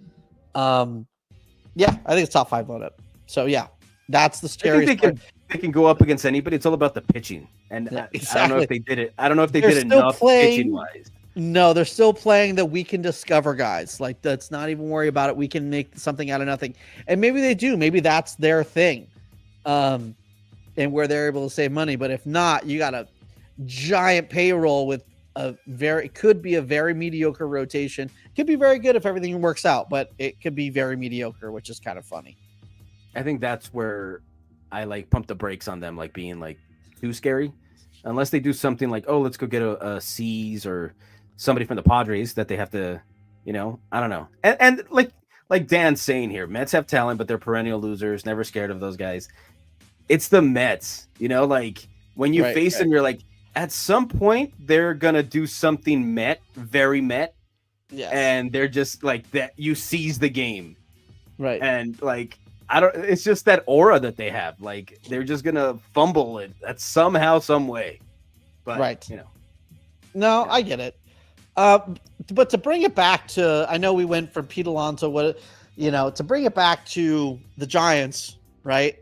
Yeah, I think it's top 5 lineup. So yeah, that's the scariest part. They can go up against anybody. It's all about the pitching, and exactly. I don't know if they did it. I don't know if they did enough pitching wise. No, they're still playing that we can discover guys. Like, let's not even worry about it. We can make something out of nothing. And maybe they do. Maybe that's their thing. And where they're able to save money. But if not, you got a giant payroll with could be a very mediocre rotation. Could be very good if everything works out, but it could be very mediocre, which is kind of funny. I think that's where I like pump the brakes on them, like being like too scary. Unless they do something like, oh, let's go get a C's or somebody from the Padres that they have to, I don't know. And like Dan's saying here, Mets have talent, but they're perennial losers, never scared of those guys. It's the Mets, like when you face them, you're like, at some point they're gonna do something very Met. Yeah. And they're just like that, you seize the game. Right. And like it's just that aura that they have. Like they're just gonna fumble it at somehow, some way. But No, I get it. But to bring it back to, I know we went from Pete Alonso, to bring it back to the Giants, right?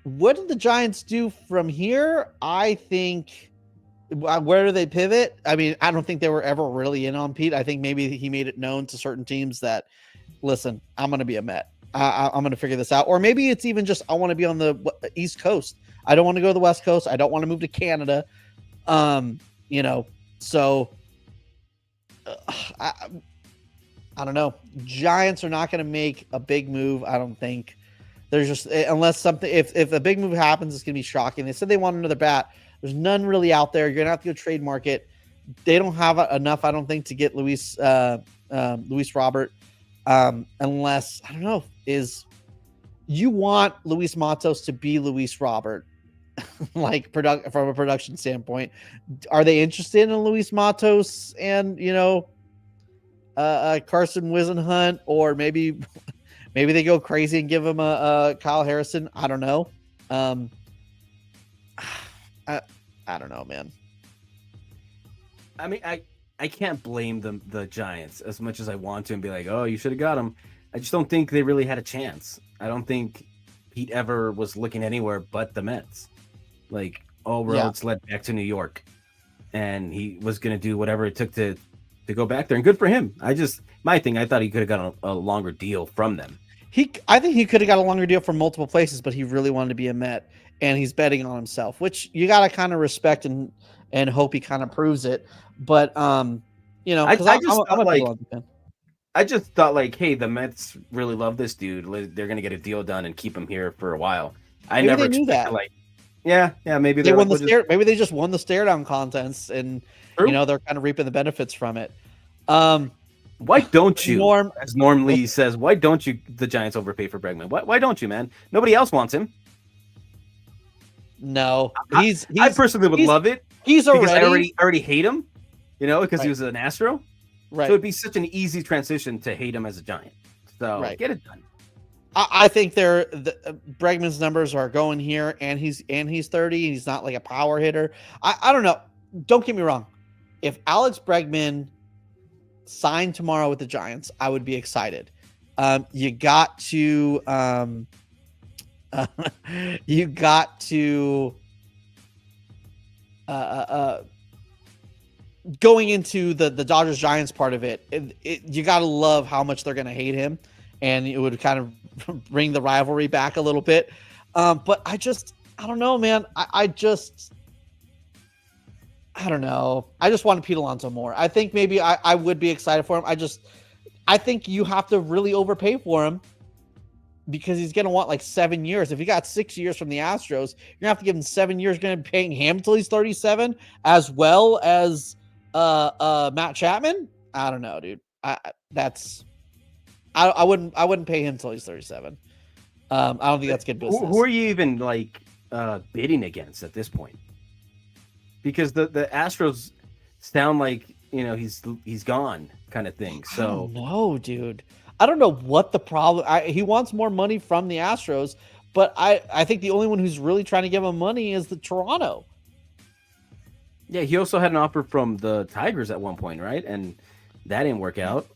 What did the Giants do from here? I think, where do they pivot? I mean, I don't think they were ever really in on Pete. I think maybe he made it known to certain teams that, listen, I'm going to be a Met. I'm going to figure this out. Or maybe it's even just, I want to be on the East Coast. I don't want to go to the West Coast. I don't want to move to Canada. So I don't know. Giants are not going to make a big move. I don't think. There's just, unless something, if a big move happens, it's going to be shocking. They said they want another bat. There's none really out there. You're going to have to go trademark it. They don't have enough, I don't think, to get Luis Robert. Unless, I don't know, you want Luis Matos to be Luis Robert, like from a production standpoint. Are they interested in Luis Matos and, Carson Wisenhunt, or maybe they go crazy and give him a Kyle Harrison? I don't know. I don't know, man. I mean, I can't blame the Giants as much as I want to and be like, oh, you should have got him. I just don't think they really had a chance. I don't think Pete ever was looking anywhere but the Mets. Like, all roads led back to New York. And he was going to do whatever it took to go back there. And good for him. I thought he could have got a longer deal from them. I think he could have got a longer deal from multiple places, but he really wanted to be a Met, and he's betting on himself, which you got to kind of respect and hope he kind of proves it. But I just thought like, hey, the Mets really love this dude. They're gonna get a deal done and keep him here for a while. I never knew that. Maybe they won the stare. Maybe they just won the stare down contests, and True. They're kind of reaping the benefits from it. Why don't you, as Norm Lee says, why don't you, the Giants, overpay for Bregman? Why don't you, man? Nobody else wants him. No, I personally would love it. He's already hate him, because he was an Astro. Right. So it'd be such an easy transition to hate him as a Giant. So get it done. I think Bregman's numbers are going here, and he's 30. And he's not like a power hitter. I don't know. Don't get me wrong. If Alex Bregman signed tomorrow with the Giants, I would be excited. You got to going into the Dodgers Giants part of it, you got to love how much they're going to hate him, and it would kind of bring the rivalry back a little bit. But I don't know, man. I don't know. I just wanted Pete Alonso more. I think maybe I would be excited for him. I think you have to really overpay for him, because he's going to want like 7 years. If he got 6 years from the Astros, you're going to have to give him 7 years, going to be paying him till he's 37, as well as Matt Chapman. I don't know, dude. I wouldn't pay him till he's 37. I don't think that's good business. Who are you even bidding against at this point? Because the Astros, sound like he's gone kind of thing. So no, dude. I don't know what the problem. He wants more money from the Astros, but I think the only one who's really trying to give him money is the Toronto. yeah, he also had an offer from the Tigers at one point, right? And that didn't work out.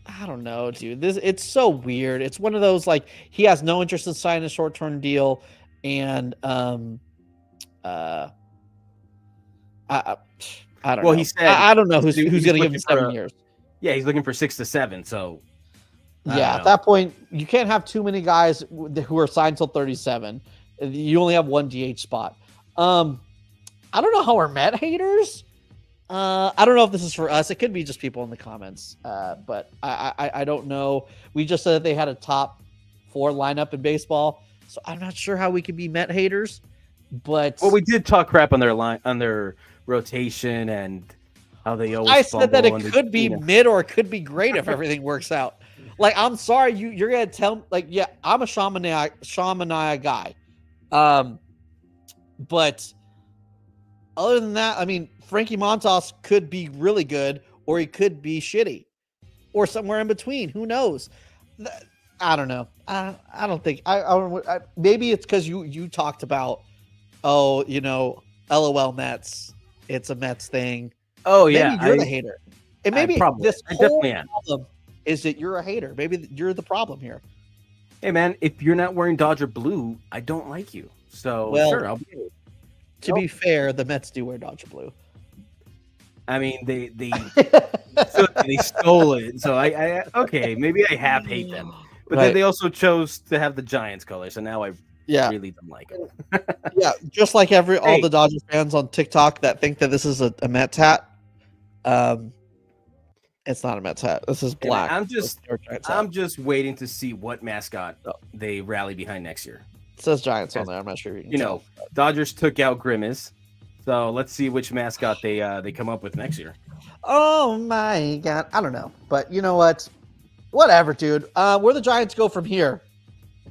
I don't know, dude. It's so weird. It's one of those like he has no interest in signing a short-term deal, and I don't know. He said I don't know who's going to give him 7 for years. Yeah, he's looking for 6 to 7. So Yeah, at that point, you can't have too many guys who are signed till 37. You only have one DH spot. I don't know how we're Met haters. I don't know if this is for us. It could be just people in the comments. But I don't know. We just said that they had a top 4 lineup in baseball, so I'm not sure how we could be Met haters. But we did talk crap on their rotation and how they always. I said that it could be mid or it could be great if everything works out. Like, I'm sorry, you're gonna tell yeah, I'm a Sean Manaea guy. But other than that, I mean, Frankie Montas could be really good, or he could be shitty, or somewhere in between. Who knows? I don't know. I don't think. Maybe it's because you talked about, LOL Mets. It's a Mets thing. Oh yeah, maybe you're the hater. And maybe this whole problem is that you're a hater. Maybe you're the problem here. Hey man, if you're not wearing Dodger blue, I don't like you. So sure, I'll be. To be fair, the Mets do wear Dodger blue. I mean, they stole it. So I okay, maybe I half hate them. But then they also chose to have the Giants color, so now I really don't like it. Yeah, just like all the Dodgers fans on TikTok that think that this is a Mets hat. It's not a Mets hat. This is black. I'm just waiting to see what mascot they rally behind next year. It says Giants on there. I'm not sure you can tell. Dodgers took out Grimace, so let's see which mascot they come up with next year. Oh my god, I don't know, but you know what? Whatever, dude. Where the Giants go from here?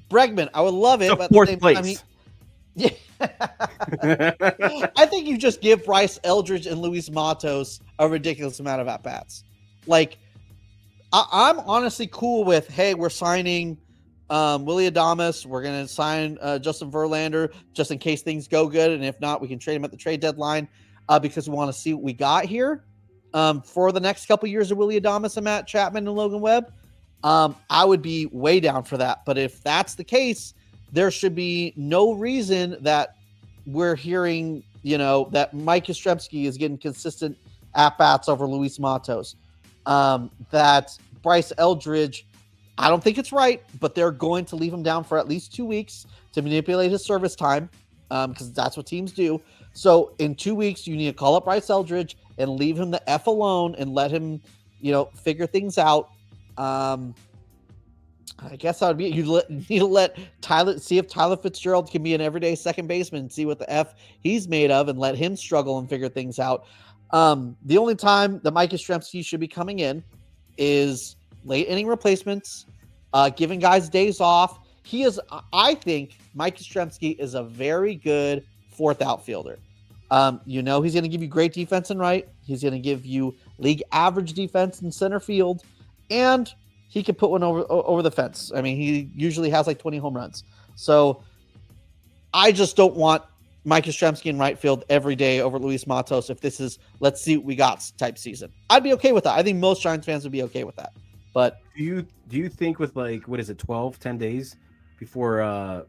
Bregman, I would love it, but fourth place. Yeah. I think you just give Bryce Eldridge and Luis Matos a ridiculous amount of at bats. Like, I'm honestly cool with, hey, we're signing Willy Adames. We're going to sign Justin Verlander just in case things go good. And if not, we can trade him at the trade deadline because we want to see what we got here for the next couple years of Willy Adames and Matt Chapman and Logan Webb. I would be way down for that. But if that's the case, there should be no reason that we're hearing, that Mike Yastrzemski is getting consistent at-bats over Luis Matos. That Bryce Eldridge, I don't think it's right, but they're going to leave him down for at least 2 weeks to manipulate his service time because that's what teams do. So in 2 weeks, you need to call up Bryce Eldridge and leave him the F alone and let him, figure things out. I guess that would be you need to let Tyler see if Tyler Fitzgerald can be an everyday second baseman and see what the F he's made of and let him struggle and figure things out. The only time that Mike Yastrzemski should be coming in is late inning replacements, giving guys days off. I think Mike Yastrzemski is a very good fourth outfielder. He's going to give you great defense in right. He's going to give you league average defense in center field, and he can put one over the fence. I mean, he usually has like 20 home runs. So I just don't want Mike Yastrzemski in right field every day over Luis Matos if this is let's see what we got type season. I'd be okay with that. I think most Giants fans would be okay with that. But do you think with 10 days before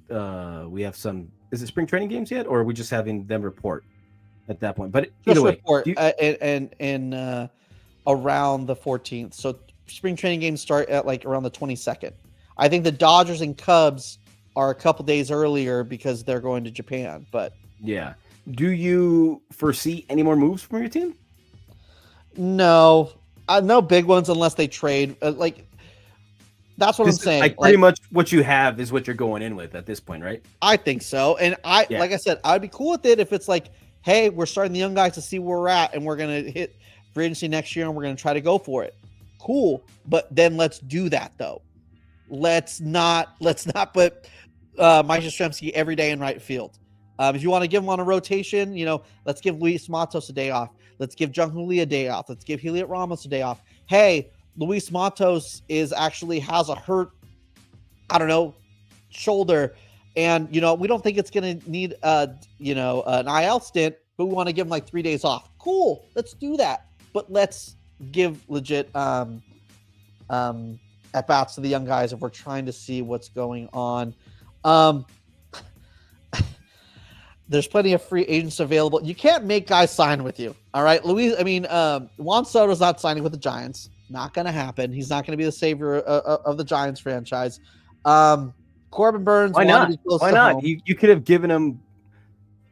we have some, is it spring training games yet, or are we just having them report at that point? But either way, report and around the 14th. So spring training games start at around the 22nd. I think the Dodgers and Cubs are a couple days earlier because they're going to Japan. But yeah, do you foresee any more moves from your team? No, no big ones unless they trade. That's what I'm saying. Pretty much what you have is what you're going in with at this point, right? I think so. And like I said, I'd be cool with it if it's hey, we're starting the young guys to see where we're at, and we're gonna hit free agency next year, and we're gonna try to go for it. Cool, but then let's do that though. Let's not put Mike Yastrzemski every day in right field. If you want to give him on a rotation, let's give Luis Matos a day off. Let's give Jung Hoo Lee a day off. Let's give Heliot Ramos a day off. Hey, Luis Matos has a hurt, I don't know, shoulder, and we don't think it's gonna need an IL stint, but we want to give him like 3 days off. Cool, let's do that. But let's give legit at bats to the young guys if we're trying to see what's going on. There's plenty of free agents available. You can't make guys sign with you. All right, Juan Soto's not signing with the Giants. Not going to happen. He's not going to be the savior of the Giants franchise. Corbin Burns. Why not? Why not? You could have given him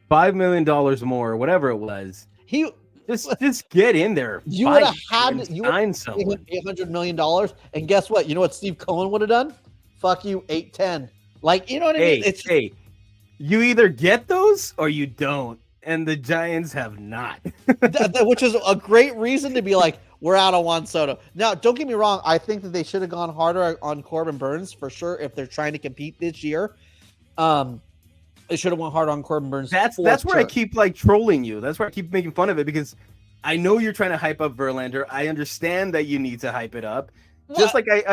$5 million more, whatever it was. He just get in there. You would have had $800 million, and guess what? You know what Steve Cohen would have done? Fuck you, 8-10. Like, you know what I mean? You either get those or you don't, and the Giants have not. Which is a great reason to be like, we're out on Juan Soto. Now, don't get me wrong. I think that they should have gone harder on Corbin Burns for sure if they're trying to compete this year. They should have went hard on Corbin Burns. That's where I keep like trolling you. That's where I keep making fun of it, because I know you're trying to hype up Verlander. I understand that you need to hype it up. Just like I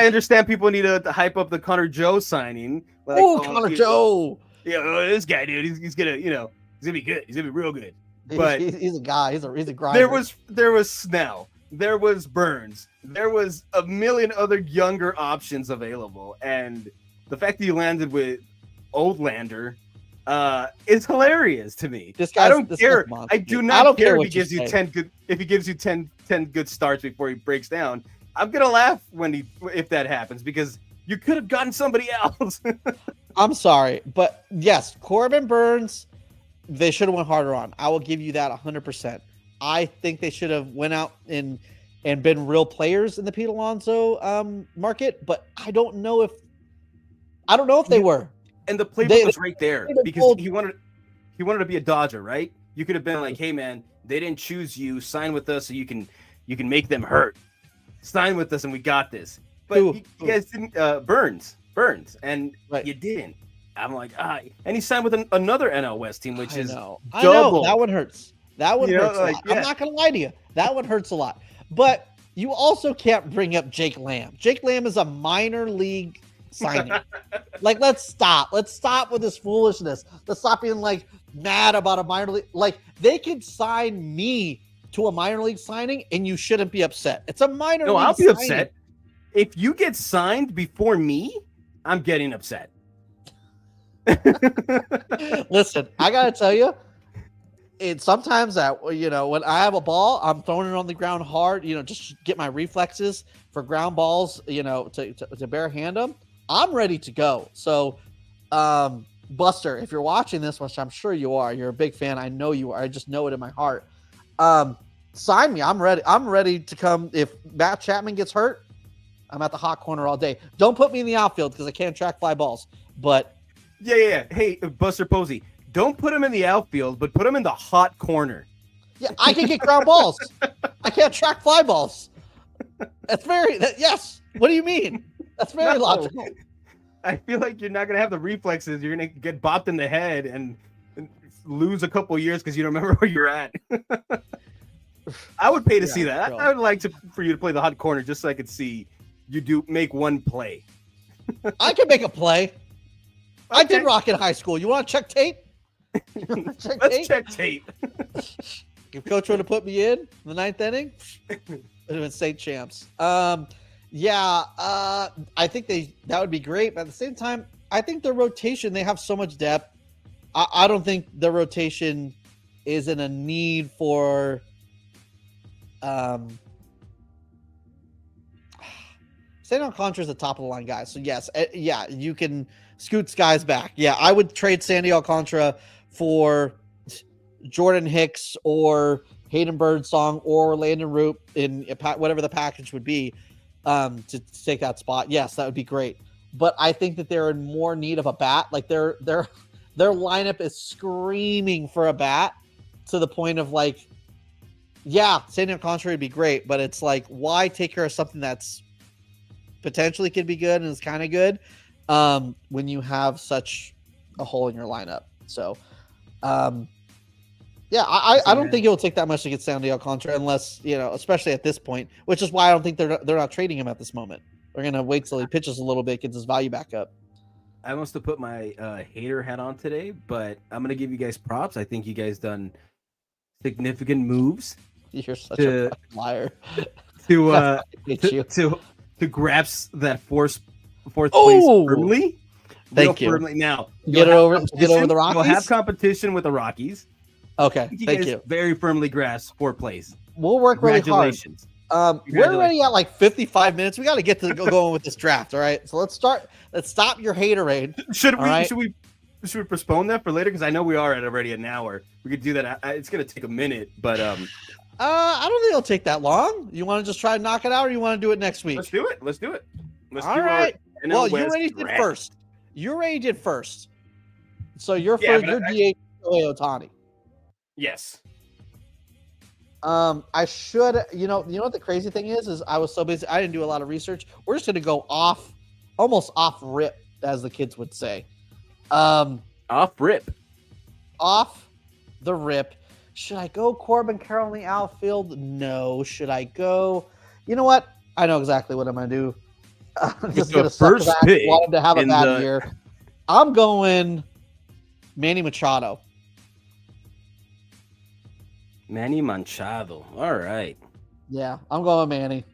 understand people need to hype up the Connor Joe signing. Like, Connor Joe. Yeah, this guy, dude, he's gonna be good. He's gonna be real good. But he's a guy. He's a grinder. There was Snell. There was Burns. There was a million other younger options available, and the fact that you landed with Oldlander is hilarious to me. I don't care. I do not care if he gives you 10 good. If he gives you 10 good starts before he breaks down, I'm gonna laugh if that happens, because you could have gotten somebody else. I'm sorry, but yes, Corbin Burns, they should have went harder on. I will give you that 100%. I think they should have went out and been real players in the Pete Alonso market, but I don't know if they were. And the playbook was right there, because he wanted to be a Dodger, right? You could have been like, hey man, they didn't choose you. Sign with us so you can make them hurt. Sign with us and we got this. But you guys didn't. Burns, and you didn't. I'm like, and he signed with another NL West team, which is double. I know that one hurts. That one hurts a lot. Yeah. I'm not gonna lie to you. That one hurts a lot. But you also can't bring up Jake Lamb. Jake Lamb is a minor league signing. Like, let's stop. Let's stop with this foolishness. Let's stop being like mad about a minor league. Like, they could sign me to a minor league signing, and you shouldn't be upset. It's a minor league. No, I'll be upset if you get signed before me. I'm getting upset. Listen, I gotta tell you, it's sometimes that when I have a ball, I'm throwing it on the ground hard. Just get my reflexes for ground balls. To barehand them. I'm ready to go. So, Buster, if you're watching this, which I'm sure you are, you're a big fan. I know you are. I just know it in my heart. Sign me. I'm ready. I'm ready to come. If Matt Chapman gets hurt, I'm at the hot corner all day. Don't put me in the outfield because I can't track fly balls. But yeah. Hey, Buster Posey, don't put him in the outfield, but put him in the hot corner. Yeah, I can get ground balls. I can't track fly balls. Yes. What do you mean? That's very logical. I feel like you're not gonna have the reflexes. You're gonna get bopped in the head and lose a couple years because you don't remember where you're at. I would pay to see that. I would like for you to play the hot corner just so I could see you make one play. I can make a play. Okay. I did rock in high school. You want to check tape? Let's check tape. If coach would have put me in the ninth inning, it would have been state champs. I think that would be great. But at the same time, I think their rotation, they have so much depth. I don't think the rotation is in a need for St. Alcantara is the top of the line guy. So yes, you can scoot guys back. Yeah, I would trade Sandy Alcantara for Jordan Hicks or Hayden Birdsong or Landon Root in whatever the package would be to take that spot. Yes, that would be great. But I think that they're in more need of a bat. Like their lineup is screaming for a bat to the point of like, yeah, Sandy Alcantara would be great, but it's like, why take care of something that's potentially could be good and is kind of good when you have such a hole in your lineup. So Yeah, I don't think it will take that much to get Sandy Alcantara unless, especially at this point, which is why I don't think they're not trading him at this moment. They're going to wait till he pitches a little bit, gets his value back up. I must have put my hater hat on today, but I'm going to give you guys props. I think you guys done significant moves. You're such a fucking liar. To grasp that fourth place firmly. Thank you. Firmly. Now, get over the Rockies. You'll have competition with the Rockies. Okay, thank you. Very firmly grasp fourth place. We'll work really hard. We're already at like 55 minutes. We got to get to going with this draft. All right, so let's start. Let's stop your haterade. Should we postpone that for later? Because I know we are at already an hour. We could do that. It's gonna take a minute, but I don't think it'll take that long. You want to just try to knock it out, or you want to do it next week? Let's do it. All right. Well, you already did first. You already did first. So you're first. You're DH Ohtani. Yes. I should. You know what the crazy thing is I was so busy. I didn't do a lot of research. We're just gonna go almost off rip, as the kids would say. Off the rip. Should I go Corbin Carroll in the outfield? No. Should I go? You know what? I know exactly what I'm gonna do. I'm just gonna first pick. Want him to have a bad year. I'm going Manny Machado. Manny Machado. All right. Yeah, I'm going Manny.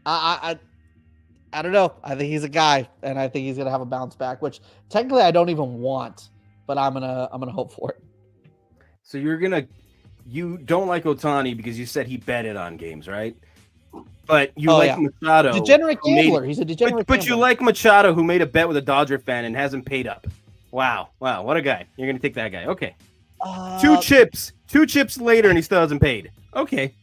I don't know. I think he's a guy, and I think he's gonna have a bounce back, which technically I don't even want, but I'm gonna hope for it. So you don't like Ohtani because you said he betted on games, right? But you Machado. Degenerate gambler. He's a degenerate gambler. But you like Machado, who made a bet with a Dodger fan and hasn't paid up. Wow, what a guy. You're gonna take that guy. Okay. Two chips later, and he still hasn't paid. Okay.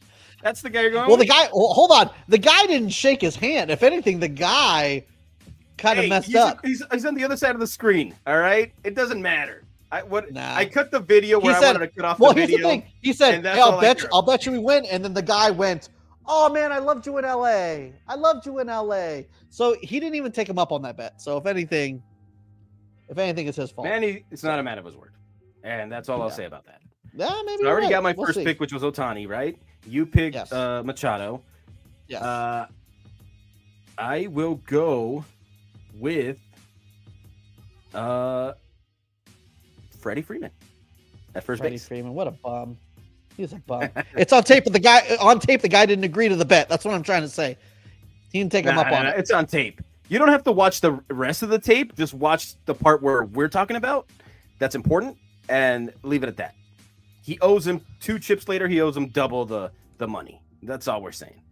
That's the guy you're going with? Hold on. The guy didn't shake his hand. If anything, the guy kind of messed up. He's on the other side of the screen, all right? It doesn't matter. I cut the video where I wanted to cut off the video. Here's the thing. He said, hey, I'll bet you we win. And then the guy went, oh, man, I loved you in L.A. So he didn't even take him up on that bet. So if anything, it's his fault. Manny, it's not a man of his word. And that's all I'll say about that. Yeah, maybe. So I already got my first pick, which was Ohtani, right? You picked Machado. Yes. I will go with Freddie Freeman at first base. Freeman, what a bum. He's a bum. It's on tape, but the guy didn't agree to the bet. That's what I'm trying to say. He didn't take him up on it. It's on tape. You don't have to watch the rest of the tape. Just watch the part where we're talking about. That's important, and leave it at that. He owes him 2 chips later. He owes him double the money. That's all we're saying.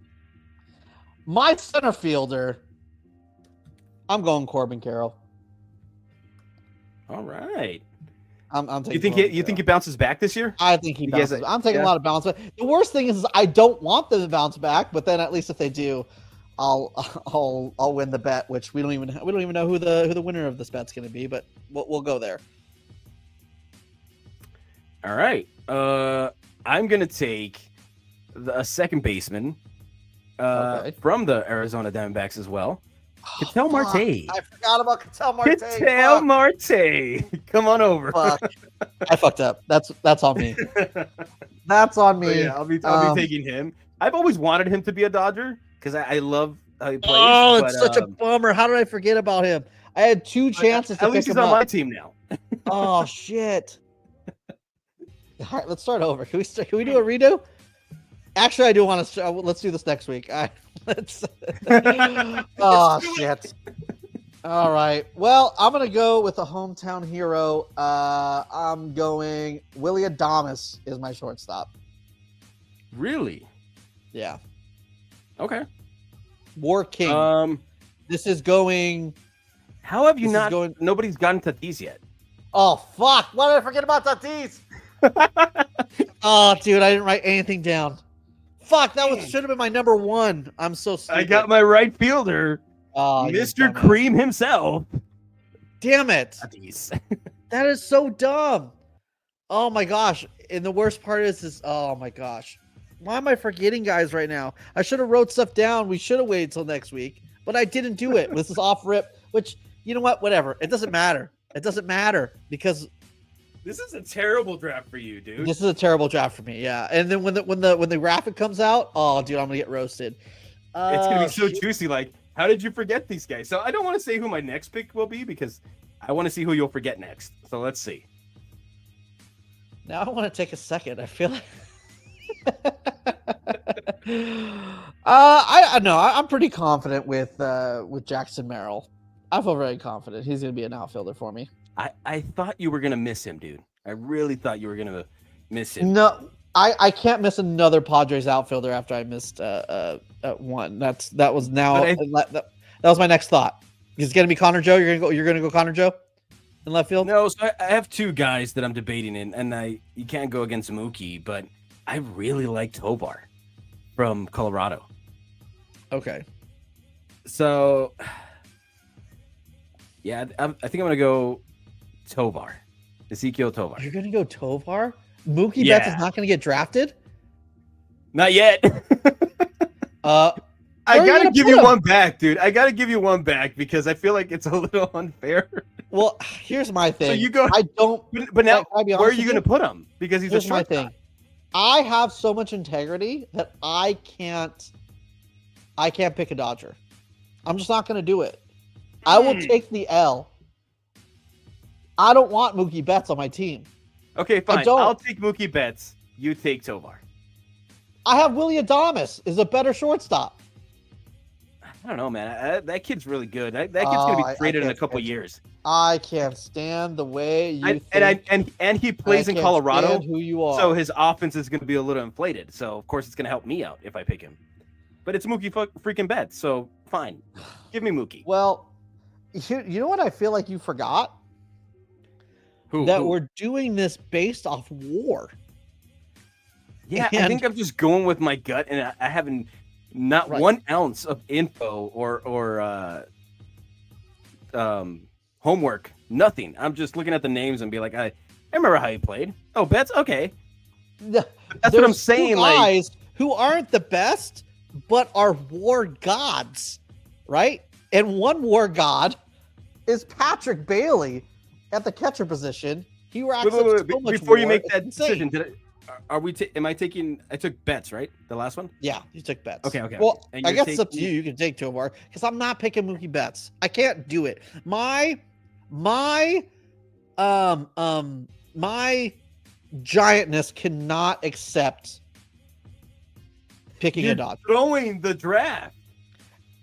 My center fielder, I'm going Corbin Carroll. All right. I'm taking. You think he bounces back this year? I think he bounces. I'm taking a lot of bounce back. The worst thing is I don't want them to bounce back, but then at least if they do, I'll win the bet. Which we don't even know who the winner of this bet's going to be, but we'll go there. All right. I'm going to take a second baseman from the Arizona Diamondbacks as well. Ketel Marte. I forgot about Ketel Marte. Ketel Marte. Come on over. Fuck. I fucked up. That's on me. That's on me. Yeah, I'll be taking him. I've always wanted him to be a Dodger because I love how he plays. Oh, it's such a bummer. How did I forget about him? I had 2 chances to pick him up. At least he's on my team now. Oh, shit. All right, let's start over. Can we do a redo? Actually, I do want to. Let's do this next week. Oh shit! All right. Well, I'm gonna go with a hometown hero. I'm going Willie Adames is my shortstop. Really? Yeah. Okay. War King. This is going. How have you not? Nobody's gotten Tatis yet. Oh fuck! Why did I forget about Tatis? Oh, dude, I didn't write anything down. Fuck, should have been my number 1. I'm so stupid. I got my right fielder, Mr. Cream himself. Damn it. Tatis. That is so dumb. Oh my gosh. And the worst part is oh my gosh. Why am I forgetting guys right now? I should have wrote stuff down. We should have waited till next week, but I didn't do it. This is off rip, which, you know what? Whatever. It doesn't matter. It doesn't matter because This is a terrible draft for you, dude. This is a terrible draft for me. Yeah, and then when the graphic comes out, oh, dude, I'm gonna get roasted. It's gonna be so juicy. Like, how did you forget these guys? So I don't want to say who my next pick will be because I want to see who you'll forget next. So let's see. Now I want to take a second. I feel like I know I'm pretty confident with Jackson Merrill. I feel very confident he's gonna be an outfielder for me. I thought you were gonna miss him, dude. I really thought you were gonna miss him. No, I can't miss another Padres outfielder after I missed one. That was my next thought. It's gonna be Connor Joe. You're gonna go Connor Joe in left field. No, so I have two guys that I'm debating in, and you can't go against Mookie, but I really like Tovar from Colorado. Okay. So yeah, I think I'm gonna go Tovar, Ezekiel Tovar. You're gonna go Tovar? Mookie Betts is not gonna get drafted? Not yet. I gotta give you one back, dude. I gotta give you one back because I feel like it's a little unfair. Well, here's my thing. So you go. I don't. But now, where are you gonna put him? Because he's a short thing. I have so much integrity that I can't pick a Dodger. I'm just not gonna do it. I will take the L. I don't want Mookie Betts on my team. Okay, fine. I'll take Mookie Betts. You take Tovar. I have Willie Adames is a better shortstop. I don't know, man. That kid's really good. That kid's gonna be traded in a couple years. I can't stand the way you think. And he plays in Colorado. Who you are? So his offense is gonna be a little inflated. So of course it's gonna help me out if I pick him. But it's Mookie freaking Betts. So fine, give me Mookie. Well, you know what I feel like you forgot. Who? We're doing this based off WAR. Yeah, I think I'm just going with my gut, and I haven't not 1 ounce of info or homework. Nothing. I'm just looking at the names and be like, I remember how he played. Oh, Betts, okay. That's what I'm saying. Two guys who aren't the best, but are WAR gods, right? And one WAR god is Patrick Bailey. At the catcher position, he racks up so much before you make that decision. Am I taking? I took Betts, right? The last one. Yeah, you took Betts. Okay. Well, I guess it's up to you. You can take Tovar because I'm not picking Mookie Betts. I can't do it. My giantness cannot accept picking a Dodger. Throwing the draft.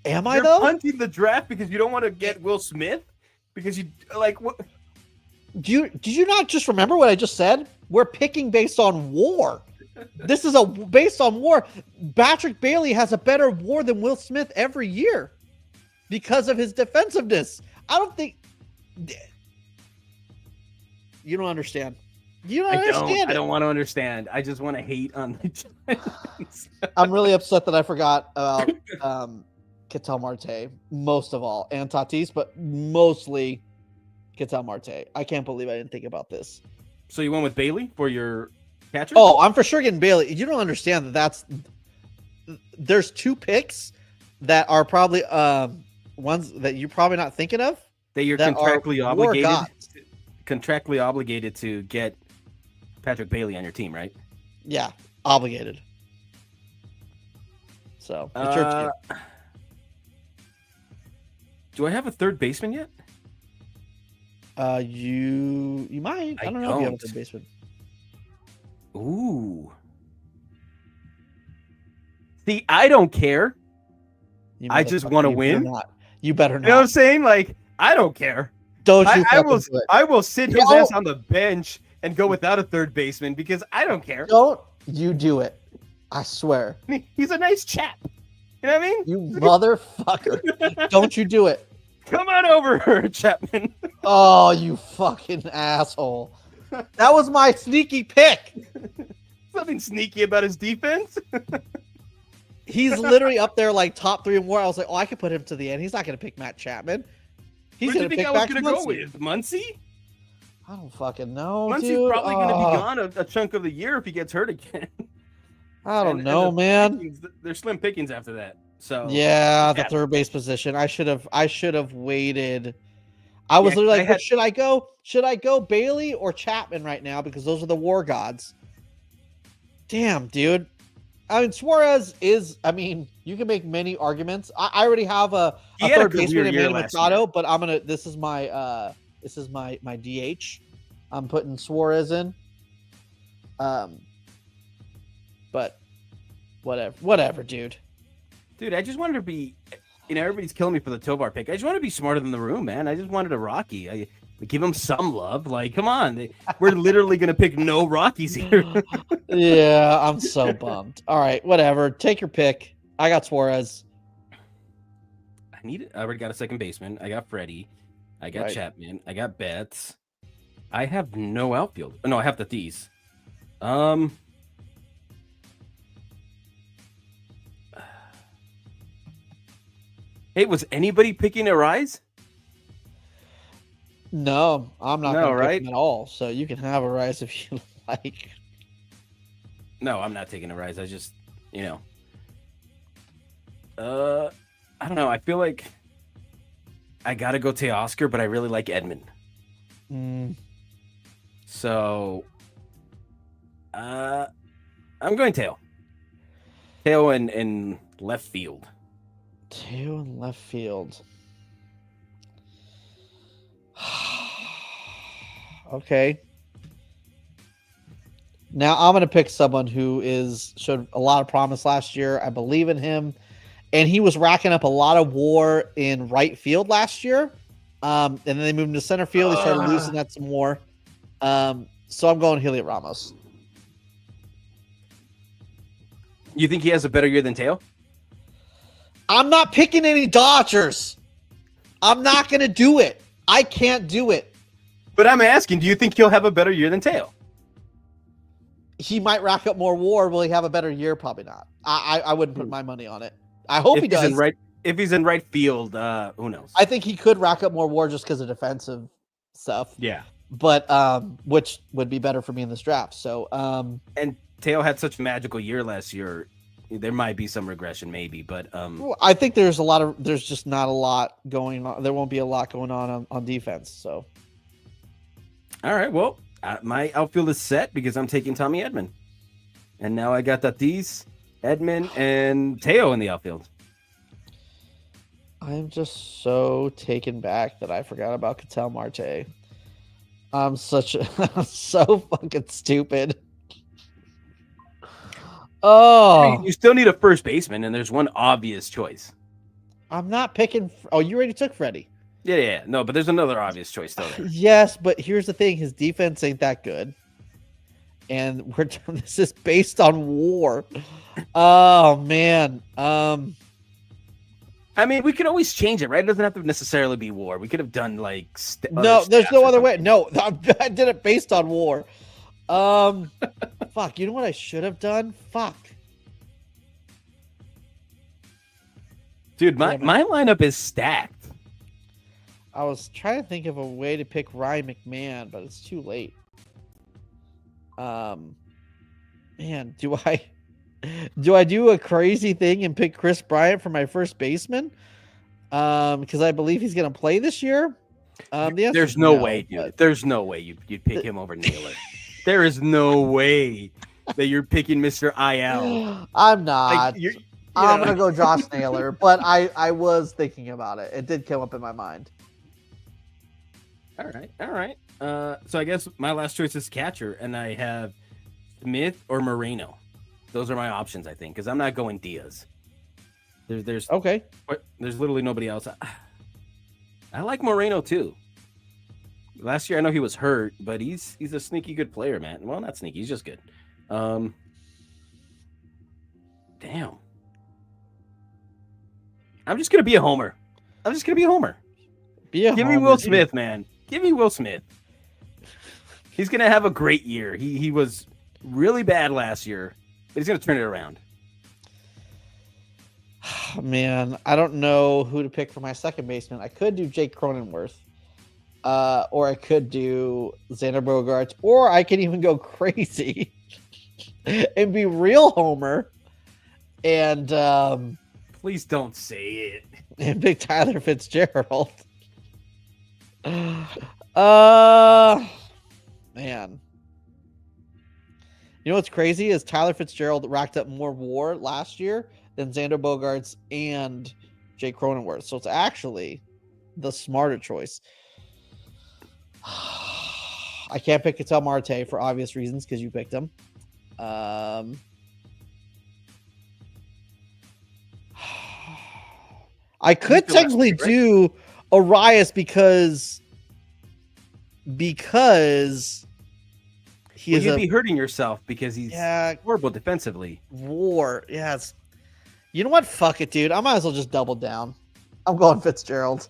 Am I though? Punting the draft because you don't want to get Will Smith because you like what? Did you not just remember what I just said? We're picking based on WAR. This is based on WAR. Patrick Bailey has a better WAR than Will Smith every year because of his defensiveness. I don't think you don't understand. You don't understand. I don't want to understand. I just want to hate on the Giants. I'm really upset that I forgot about Ketel Marte most of all, and Tatis, but mostly Ketel Marte. I can't believe I didn't think about this. So you went with Bailey for your catcher? Oh, I'm for sure getting Bailey. You don't understand there's two picks that are probably ones that you're probably not thinking of. That you're contractually obligated to get Patrick Bailey on your team, right? Yeah, obligated. So it's your team. Do I have a third baseman yet? You might. I don't know if you have a third baseman. Ooh. See, I don't care. I just want to win. You better not. You know what I'm saying? Like, I don't care. Don't you? I will sit his ass on the bench and go without a third baseman because I don't care. Don't you do it. I swear. He's a nice chap. You know what I mean? You motherfucker. Don't you do it. Come on over, Chapman. Oh, you fucking asshole. That was my sneaky pick. Nothing sneaky about his defense. He's literally up there like top 3 and more. I was like, I could put him to the end. He's not going to pick Matt Chapman. He's going to pick Max Muncy. Go with Muncy? I don't fucking know, Muncy's probably going to be gone a chunk of the year if he gets hurt again. I don't know, man. There's slim pickings after that. So yeah, the third base position. I should have waited. I was Yeah, literally I like, had "What should I go? Should I go Bailey or Chapman right now because those are the war gods?" Damn, dude. I mean, Suarez is. I mean, you can make many arguments. I already have he a had a third career baseman in year Manny last year. Machado, but I'm gonna. This is my DH. I'm putting Suarez in. But whatever, dude. Dude, I just wanted to be, everybody's killing me for the Tovar pick. I just want to be smarter than the room, man. I just wanted a Rocky. I give him some love. Like, come on. We're literally going to pick no Rockies here. Yeah, I'm so bummed. All right, whatever. Take your pick. I got Suarez. I already got a second baseman. I got Freddie. I got Chapman. I got Betts. I have no outfield. No, I have the Thieves. Hey, was anybody picking a Rise? No, I'm not going to pick him right? at all. So you can have a Rise if you like. No, I'm not taking a Rise. I just, I don't know. I feel like I gotta go Teoscar, but I really like Edmund. So, I'm going Teo. Teo in left field. Teo in left field. Okay. Now I'm going to pick someone who showed a lot of promise last year. I believe in him. And he was racking up a lot of WAR in right field last year. And then they moved him to center field. He started losing that some more. So I'm going Heliot Ramos. You think he has a better year than Teo? I'm not picking any Dodgers. I'm not going to do it. I can't do it. But I'm asking, do you think he'll have a better year than Teo? He might rack up more WAR. Will he have a better year? Probably not. I wouldn't put my money on it. I hope he does. If he's in right field, who knows? I think he could rack up more WAR just because of defensive stuff. Yeah. But which would be better for me in this draft. So and Teo had such a magical year last year. There might be some regression, maybe, but I think there's just not a lot going on. There won't be a lot going on defense. So, all right, well, my outfield is set because I'm taking Tommy Edman, and now I got Tatis, Edman, and Teo in the outfield. I'm just so taken back that I forgot about Ketel Marte. I'm so fucking stupid. Oh, you still need a first baseman, and there's one obvious choice. I'm not picking. Oh, you already took Freddie. Yeah. No, but there's another obvious choice still there. Yes, but here's the thing: his defense ain't that good, and this is based on WAR. Oh man. I mean, we could always change it, right? It doesn't have to necessarily be WAR. We could have done like no. There's no other way. No, I did it based on WAR. Fuck, you know what I should have done? Fuck. Dude, my lineup is stacked. I was trying to think of a way to pick Ryan McMahon, but it's too late. Man, do I do a crazy thing and pick Chris Bryant for my first baseman? Because I believe he's gonna play this year. There's no way, dude. There's no way you'd pick him over Naylor. There is no way that you're picking Mr. IL. I'm not. Like, I'm going to go Josh Naylor, but I was thinking about it. It did come up in my mind. All right. So I guess my last choice is catcher, and I have Smith or Moreno. Those are my options, I think, because I'm not going Diaz. There's okay. There's literally nobody else. I like Moreno, too. Last year, I know he was hurt, but he's a sneaky good player, man. Well, not sneaky. He's just good. Damn. I'm just going to be a homer. Give me Will Smith, man. Give me Will Smith. He's going to have a great year. He was really bad last year, but he's going to turn it around. Man, I don't know who to pick for my second baseman. I could do Jake Cronenworth. Or I could do Xander Bogaerts, or I could even go crazy and be real homer and please don't say it. And pick Tyler Fitzgerald. Man. You know what's crazy is Tyler Fitzgerald racked up more WAR last year than Xander Bogaerts and Jake Cronenworth. So it's actually the smarter choice. I can't pick Ketel Marte for obvious reasons because you picked him. I could technically do Arias because you'd be hurting yourself because he's horrible defensively. WAR, yes. You know what? Fuck it, dude. I might as well just double down. I'm going Fitzgerald.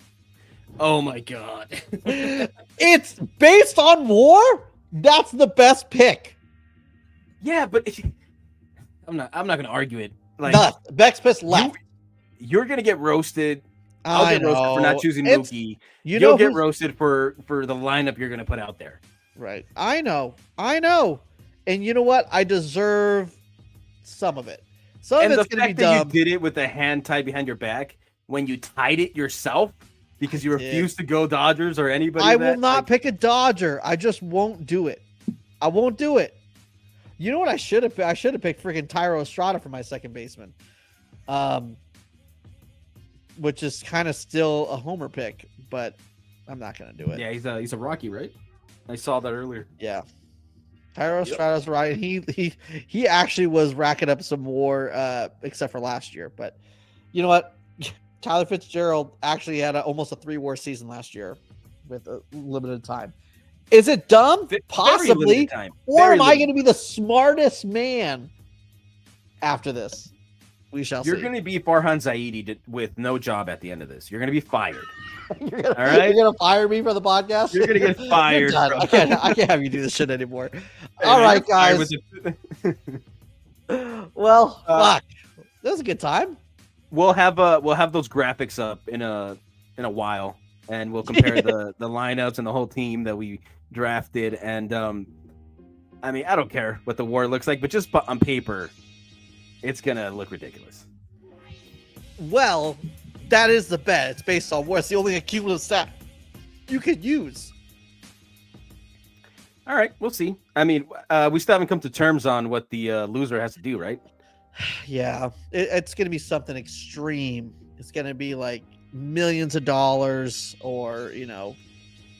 Oh my god. It's based on WAR? That's the best pick. Yeah, but I'm not gonna argue it. Like Bex Piss left. You're gonna get roasted. I'll get roasted for not choosing Mookie. You'll get roasted for the lineup you're gonna put out there. Right. I know. And you know what? I deserve some of it. Some of it's gonna be dumb. You did it with a hand tied behind your back when you tied it yourself because you refused to go Dodgers or anybody. I will not pick a Dodger. I just won't do it. I won't do it. You know what I should have? I should have picked freaking Tyro Estrada for my second baseman, which is kind of still a homer pick, but I'm not gonna do it. Yeah, he's a Rocky, right? I saw that earlier. Yeah, Tyro Estrada's right. He actually was racking up some WAR, except for last year. But you know what? Tyler Fitzgerald actually had almost a 3 WAR season last year with a limited time. Is it dumb? Possibly. Or am I going to be the smartest man after this? We shall see. You're going to be Farhan Zaidi with no job at the end of this. You're going to be fired. All right? You're going to fire me for the podcast? You're going to get fired. I can't have you do this shit anymore. All right, guys. Well, fuck. That was a good time. We'll have those graphics up in a while, and we'll compare the lineups and the whole team that we drafted. And I mean, I don't care what the WAR looks like, but just on paper, it's gonna look ridiculous. Well, that is the bet. It's based on WAR. It's the only cumulative stat you could use. All right, we'll see. I mean, we still haven't come to terms on what the loser has to do, right? Yeah, it's going to be something extreme. It's going to be like millions of dollars, or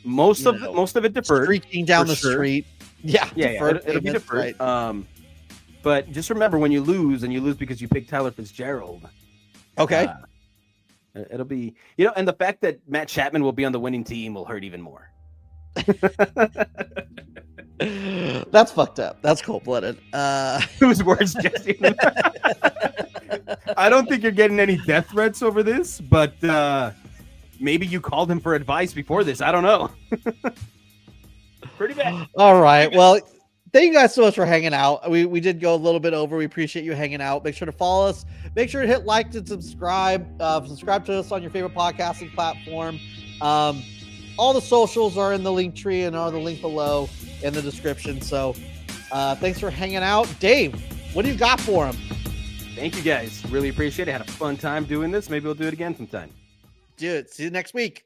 most of it deferred. Streaking down the street. Yeah, it'll be deferred. Right. But just remember, when you lose, and you lose because you picked Tyler Fitzgerald. Okay. It'll be and the fact that Matt Chapman will be on the winning team will hurt even more. That's fucked up. That's cold-blooded. Whose words, Jesse? I don't think you're getting any death threats over this, but maybe you called him for advice before this. I don't know. Pretty bad. All right. Well, thank you guys so much for hanging out. We did go a little bit over. We appreciate you hanging out. Make sure to follow us. Make sure to hit like and subscribe. Subscribe to us on your favorite podcasting platform. All the socials are in the link tree and are the link below in the description. So thanks for hanging out. Dave, what do you got for him? Thank you guys. Really appreciate it. Had a fun time doing this. Maybe we'll do it again sometime. Do it. See you next week.